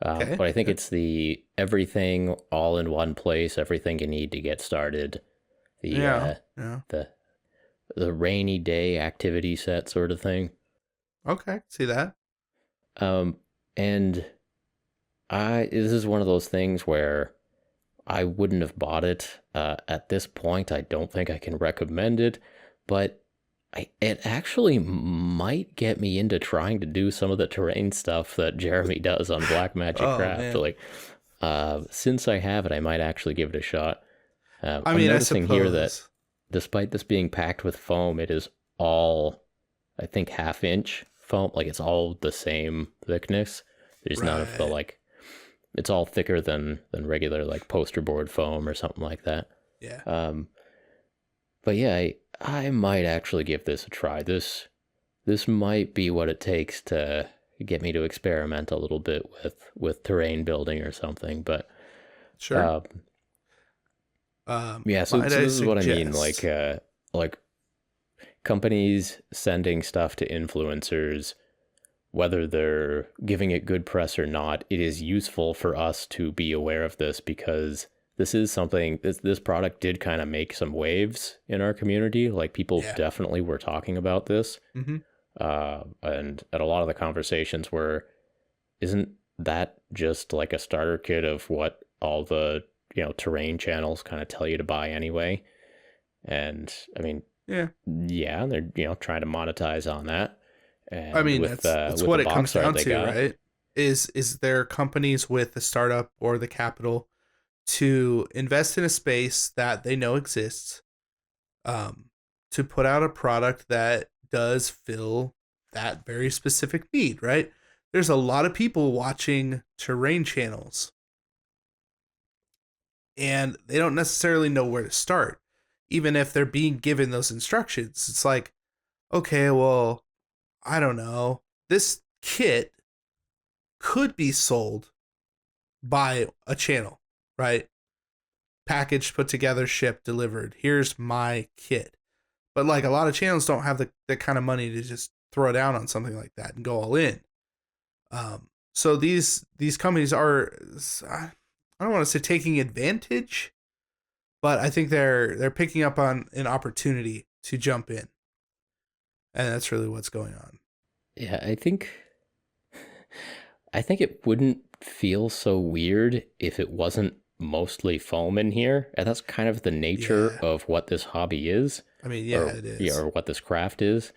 But I think it's the everything all in one place, everything you need to get started. The rainy day activity set sort of thing. Okay, see that. And this is one of those things where I wouldn't have bought it. At this point, I don't think I can recommend it, but it actually might get me into trying to do some of the terrain stuff that Jeremy does on Blackmagic Craft. Man. Like, since I have it, I might actually give it a shot. I'm noticing here that despite this being packed with foam, it is all, I think, 1/2 inch foam. Like, it's all the same thickness. There's none of the, like, it's all thicker than regular, like, poster board foam or something like that. Yeah. But yeah, I might actually give this a try. This might be what it takes to get me to experiment a little bit with terrain building or something. But sure. Yeah, so this is what I mean. Like companies sending stuff to influencers whether they're giving it good press or not, it is useful for us to be aware of this, because this is something, this product did kind of make some waves in our community. Like, people definitely were talking about this. Mm-hmm. And at a lot of the conversations were, isn't that just like a starter kit of what all the, terrain channels kind of tell you to buy anyway? And I mean, they're, trying to monetize on that. And I mean, that's what it comes down to, right? Is there companies with the startup or the capital to invest in a space that they know exists, to put out a product that does fill that very specific need, right? There's a lot of people watching terrain channels, and they don't necessarily know where to start, even if they're being given those instructions. It's like, okay, well, I don't know. This kit could be sold by a channel, right? Packaged, put together, shipped, delivered. Here's my kit. But like, a lot of channels don't have the kind of money to just throw down on something like that and go all in. So these companies are, I don't want to say taking advantage, but I think they're picking up on an opportunity to jump in. And that's really what's going on. Yeah, I think it wouldn't feel so weird if it wasn't mostly foam in here. And that's kind of the nature of what this hobby is. I mean, it is. Yeah, or what this craft is.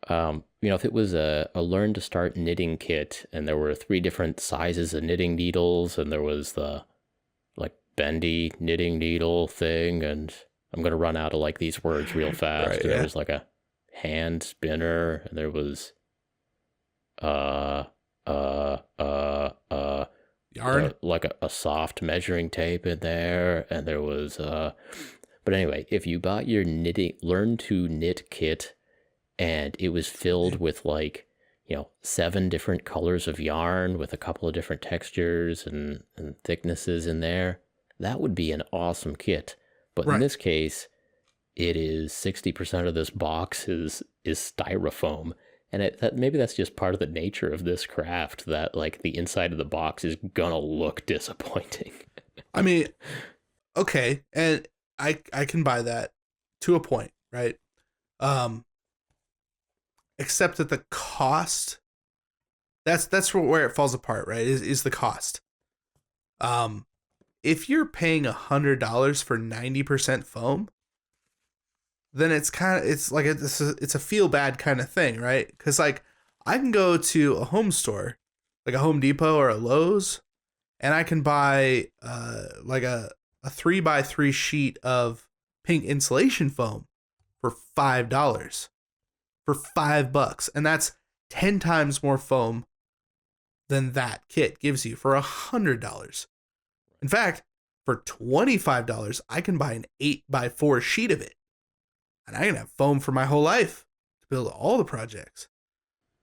If it was a learn to start knitting kit, and there were 3 different sizes of knitting needles, and there was the like bendy knitting needle thing, and I'm going to run out of like these words real fast. Right, there was like a hand spinner, and there was yarn, like a soft measuring tape in there, and there was but anyway, if you bought your learn to knit kit and it was filled with like 7 different colors of yarn with a couple of different textures and thicknesses in there, that would be an awesome kit. But in this case, it is 60% of this box is styrofoam. And maybe that's just part of the nature of this craft, that like the inside of the box is gonna look disappointing. I mean, okay, and I can buy that to a point, right? Except that the cost, that's where it falls apart, right? Is the cost. If you're paying $100 for 90% foam, then it's a feel bad kind of thing, right? Because like, I can go to a home store, like a Home Depot or a Lowe's, and I can buy like a 3x3 sheet of pink insulation foam for $5. For $5, and that's 10 times more foam than that kit gives you for $100. In fact, for $25, I can buy an 8x4 sheet of it, and I can have foam for my whole life to build all the projects.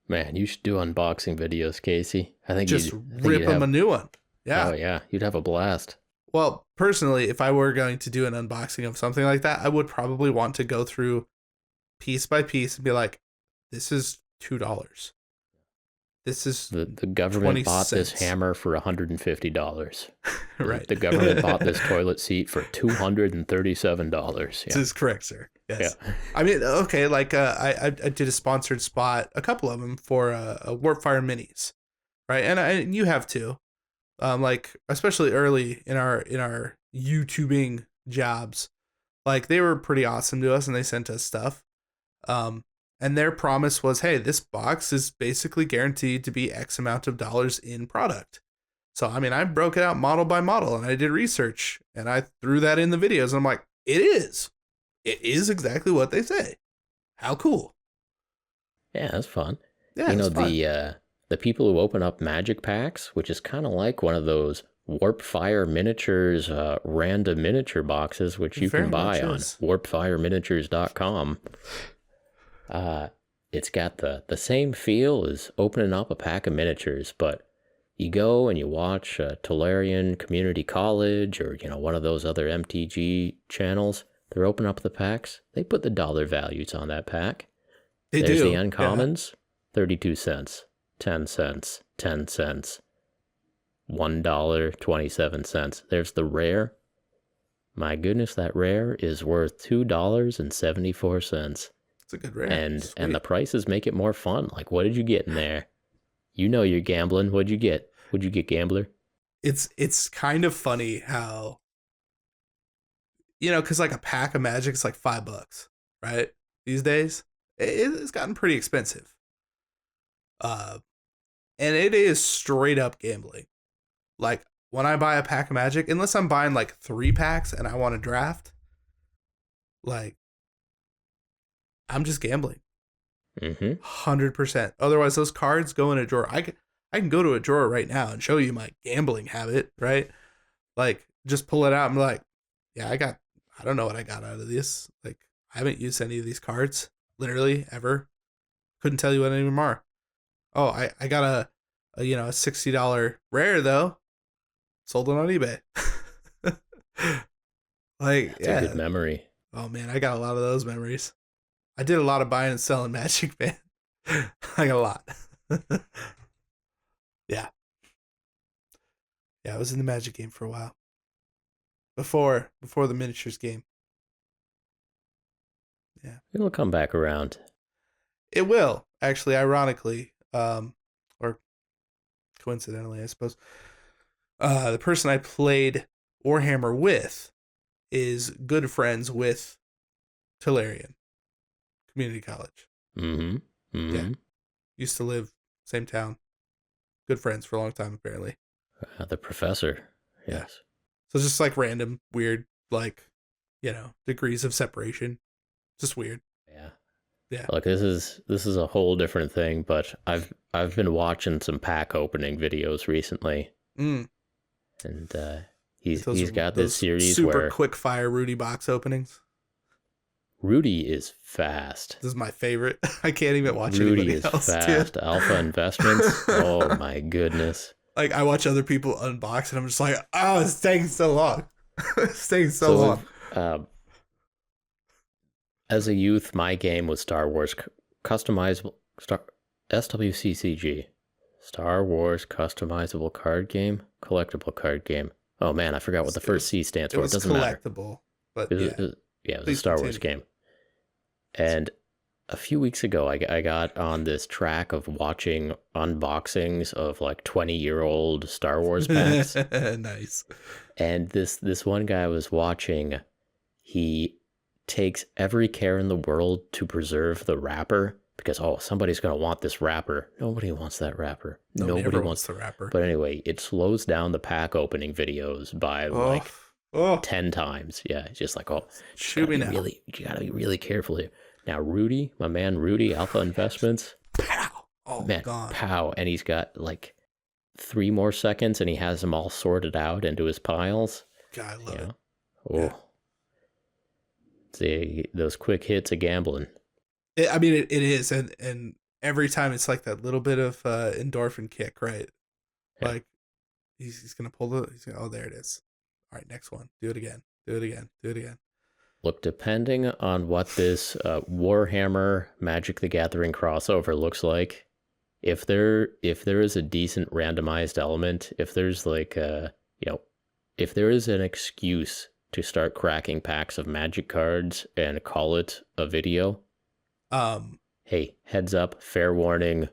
Man, you should do unboxing videos, Casey. I think just rip them a new one. Yeah. Oh yeah, you'd have a blast. Well, personally, if I were going to do an unboxing of something like that, I would probably want to go through piece by piece and be like, this is $2. This is the government bought this hammer for $150. Right. The government bought this toilet seat for $237. Yeah. This is correct, sir. Yes. Yeah. I mean, okay, like I did a sponsored spot, a couple of them for Warpfire Minis, right? And you have too, like especially early in our YouTubing jobs, like they were pretty awesome to us, and they sent us stuff. And their promise was, hey, this box is basically guaranteed to be X amount of dollars in product. So, I mean, I broke it out model by model, and I did research, and I threw that in the videos. And I'm like, it is exactly what they say. How cool. Yeah, that's fun. Yeah, the people who open up magic packs, which is kind of like one of those Warpfire Miniatures random miniature boxes, which you can buy on warpfireminiatures.com. It's got the same feel as opening up a pack of miniatures, but you go and you watch Tolarian Community College or one of those other MTG channels. They're opening up the packs. They put the dollar values on that pack. There's the uncommons, 32 cents. 10 cents, 10 cents, $1.27. There's the rare. My goodness, that rare is worth $2.74. It's a good rare. And the prices make it more fun. Like, what did you get in there? You know you're gambling. What'd you get? What'd you get, gambler? It's kind of funny how, because like a pack of Magic is like $5, right? These days, it's gotten pretty expensive. And it is straight up gambling. Like when I buy a pack of Magic, unless I'm buying like 3 packs and I want to draft, like I'm just gambling. 100%. Otherwise, those cards go in a drawer. I can go to a drawer right now and show you my gambling habit, right? Like, just pull it out and be like, yeah, I don't know what I got out of this. Like, I haven't used any of these cards, literally, ever. Couldn't tell you what any of them are. Oh, I got a $60 rare, though. Sold it on eBay. Like, That's a good memory. Oh, man, I got a lot of those memories. I did a lot of buying and selling Magic, man. I got a lot. Yeah. Yeah, I was in the Magic game for a while. Before the miniatures game. Yeah. It'll come back around. It will, actually, ironically. Or coincidentally, I suppose. The person I played Warhammer with is good friends with Tolarian Community College. Yeah. Used to live same town. Good friends for a long time, apparently. The professor. Yes. So it's just like random, weird, like, degrees of separation. Just weird. Yeah. Yeah. Look, this is a whole different thing, but I've been watching some pack opening videos recently. And he's got this series super where quick fire Rudy box openings. Rudy is fast. This is my favorite. I can't even watch Rudy anybody is else. fast. Dude. Alpha Investments. Oh my goodness. Like I watch other people unbox and I'm just like, oh, it's taking so long. It's taking so long. As a youth, my game was Star Wars customizable SWCCG. Star Wars customizable card game, collectible card game. Oh man, I forgot what the first C stands for. It doesn't matter. Collectible, but it was a Star Wars game. And a few weeks ago, I got on this track of watching unboxings of like 20-year-old Star Wars packs. Nice. And this one guy I was watching, he takes every care in the world to preserve the wrapper because, somebody's going to want this wrapper. Nobody wants that wrapper. Nobody wants the wrapper. But anyway, it slows down the pack opening videos by 10 times. Yeah, it's just like, shoot me now. You got to be really careful here. Now, Rudy, my man Rudy, Alpha Investments. Pow. Oh, man, God. Pow. And he's got like 3 more seconds and he has them all sorted out into his piles. God, I love it. Oh. Yeah. See, those quick hits of gambling. It is. And every time it's like that little bit of endorphin kick, right? Yeah. Like he's going to pull there it is. All right, next one. Do it again. Do it again. Do it again. Look, depending on what this Warhammer Magic the Gathering crossover looks like, if there is a decent randomized element, if there's like if there is an excuse to start cracking packs of Magic cards and call it a video, hey, heads up, fair warning,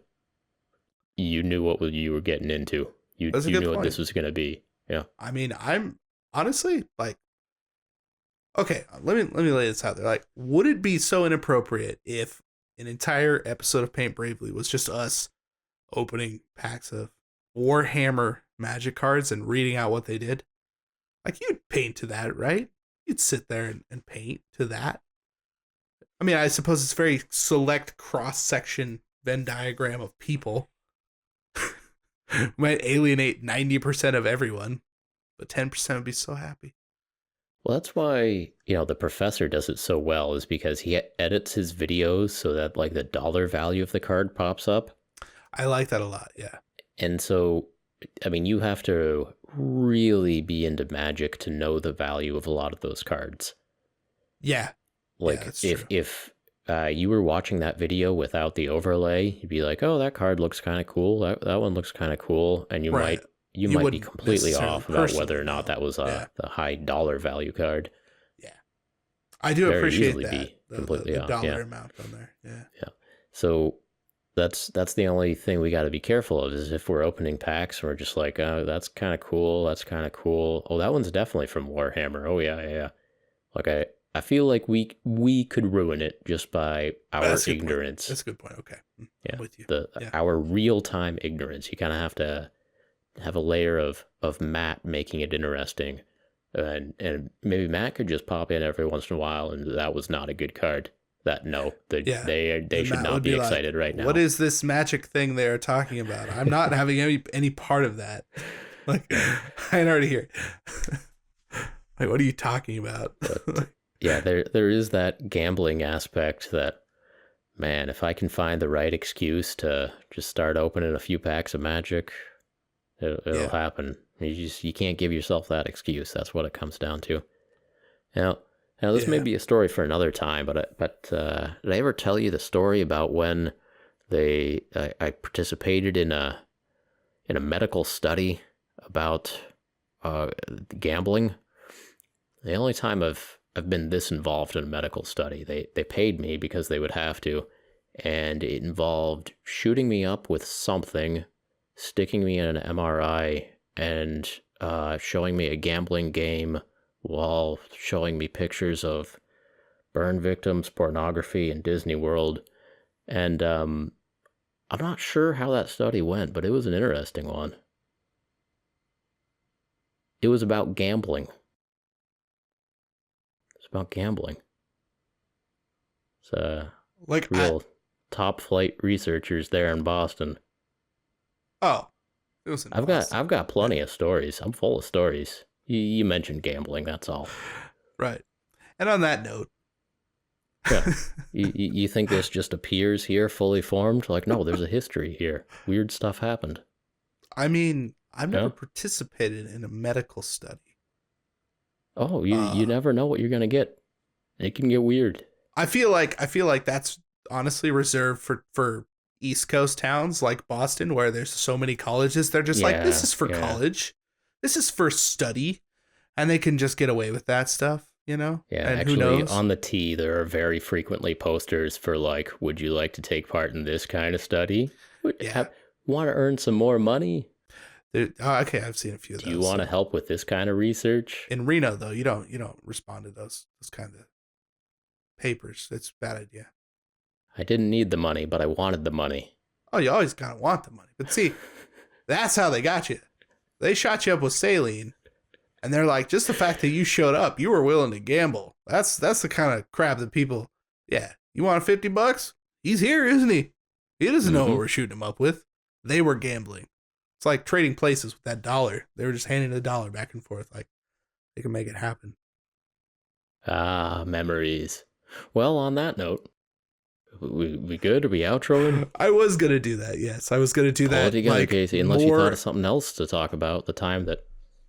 you knew what you were getting into. You knew what this was going to be. Yeah. I mean, I'm honestly like, okay, let me lay this out there. Like, would it be so inappropriate if an entire episode of Paint Bravely was just us opening packs of Warhammer Magic cards and reading out what they did? Like, you'd paint to that, right? You'd sit there and paint to that. I mean, I suppose it's very select cross-section Venn diagram of people. Might alienate 90% of everyone, but 10% would be so happy. Well, that's why, the professor does it so well, is because he edits his videos so that like the dollar value of the card pops up. I like that a lot, yeah. And so, I mean, you have to really be into Magic to know the value of a lot of those cards. Yeah. Like, yeah, you were watching that video without the overlay, you'd be like, oh, that card looks kind of cool. That one looks kind of cool. And you might be completely off about whether or not that was the high dollar value card. Yeah. I do appreciate that. Be completely the off. dollar amount on there. Yeah. So that's the only thing we got to be careful of is if we're opening packs and we're just like, oh, that's kind of cool. That's kind of cool. Oh, that one's definitely from Warhammer. Oh yeah. Like I feel like we could ruin it just by our ignorance. That's a good point. Okay. Yeah. I'm with you. Our real-time ignorance. You kind of have to have a layer of Matt making it interesting. And maybe Matt could just pop in every once in a while and that was not a good card. They should not be excited right now. What is this magic thing they are talking about? I'm not having any part of that. Like, I ain't already here. Like, what are you talking about? Yeah, there is that gambling aspect that, man, if I can find the right excuse to just start opening a few packs of Magic, it'll happen. You can't give yourself that excuse. That's what it comes down to. Now this may be a story for another time, but did I ever tell you the story about when I participated in a medical study about gambling? The only time I've been this involved in a medical study, they paid me because they would have to, and it involved shooting me up with something, sticking me in an MRI, and showing me a gambling game while showing me pictures of burn victims, pornography, and Disney World. And I'm not sure how that study went, but it was an interesting one. It was about gambling. About gambling. It's like real top flight researchers there in Boston. Oh, it was in Boston. I've got plenty of stories. I'm full of stories. You mentioned gambling, that's all. Right. And on that note, you think this just appears here fully formed? Like, no, there's a history here. Weird stuff happened. I mean, I've never participated in a medical study. Oh, you never know what you're gonna get. It can get weird. I feel like that's honestly reserved for East Coast towns like Boston, where there's so many colleges. They're just like, this is for college, this is for study, and they can just get away with that stuff, you know? Yeah, and actually, who knows? On the T, there are very frequently posters for like, would you like to take part in this kind of study? Want to earn some more money? Okay, I've seen a few of those. Do you want to help with this kind of research? In Reno, though, you don't respond to those kind of papers. It's a bad idea. I didn't need the money, but I wanted the money. Oh, you always gotta want the money. But see, that's how they got you. They shot you up with saline, and they're like, just the fact that you showed up, you were willing to gamble. That's the kind of crap that people. Yeah, you want $50? He's here, isn't he? He doesn't know what we're shooting him up with. They were gambling. It's like trading places with that dollar. They were just handing the dollar back and forth. Like, they can make it happen. Ah, memories. Well, on that note, we good? Are we outroing? I was going to do that, yes. I was going to do that. Pull it together, Casey, unless you thought of something else to talk about the time that...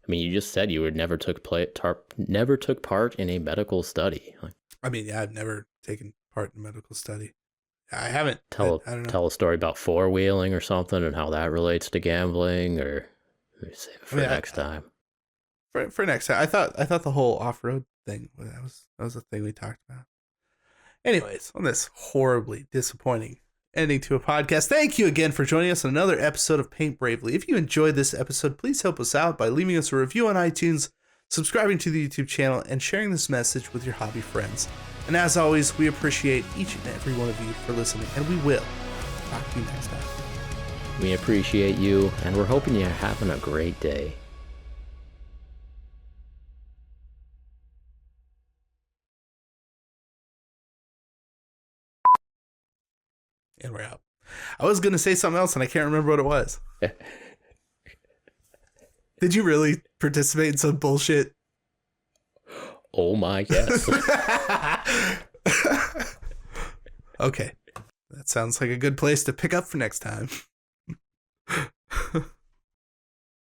I mean, you just said you never took part in a medical study. I mean, yeah, I've never taken part in a medical study. I haven't. I don't know. Tell a story about four-wheeling or something and how that relates to gambling, or save it for next time. For next time. I thought the whole off-road thing, that was the thing we talked about. Anyways, on this horribly disappointing ending to a podcast, thank you again for joining us on another episode of Paint Bravely. If you enjoyed this episode, please help us out by leaving us a review on iTunes, subscribing to the YouTube channel, and sharing this message with your hobby friends. And as always, we appreciate each and every one of you for listening, and we will talk to you next time. We appreciate you, and we're hoping you're having a great day. And we're out. I was going to say something else, and I can't remember what it was. Did you really participate in some bullshit? Oh my yes. Okay. That sounds like a good place to pick up for next time.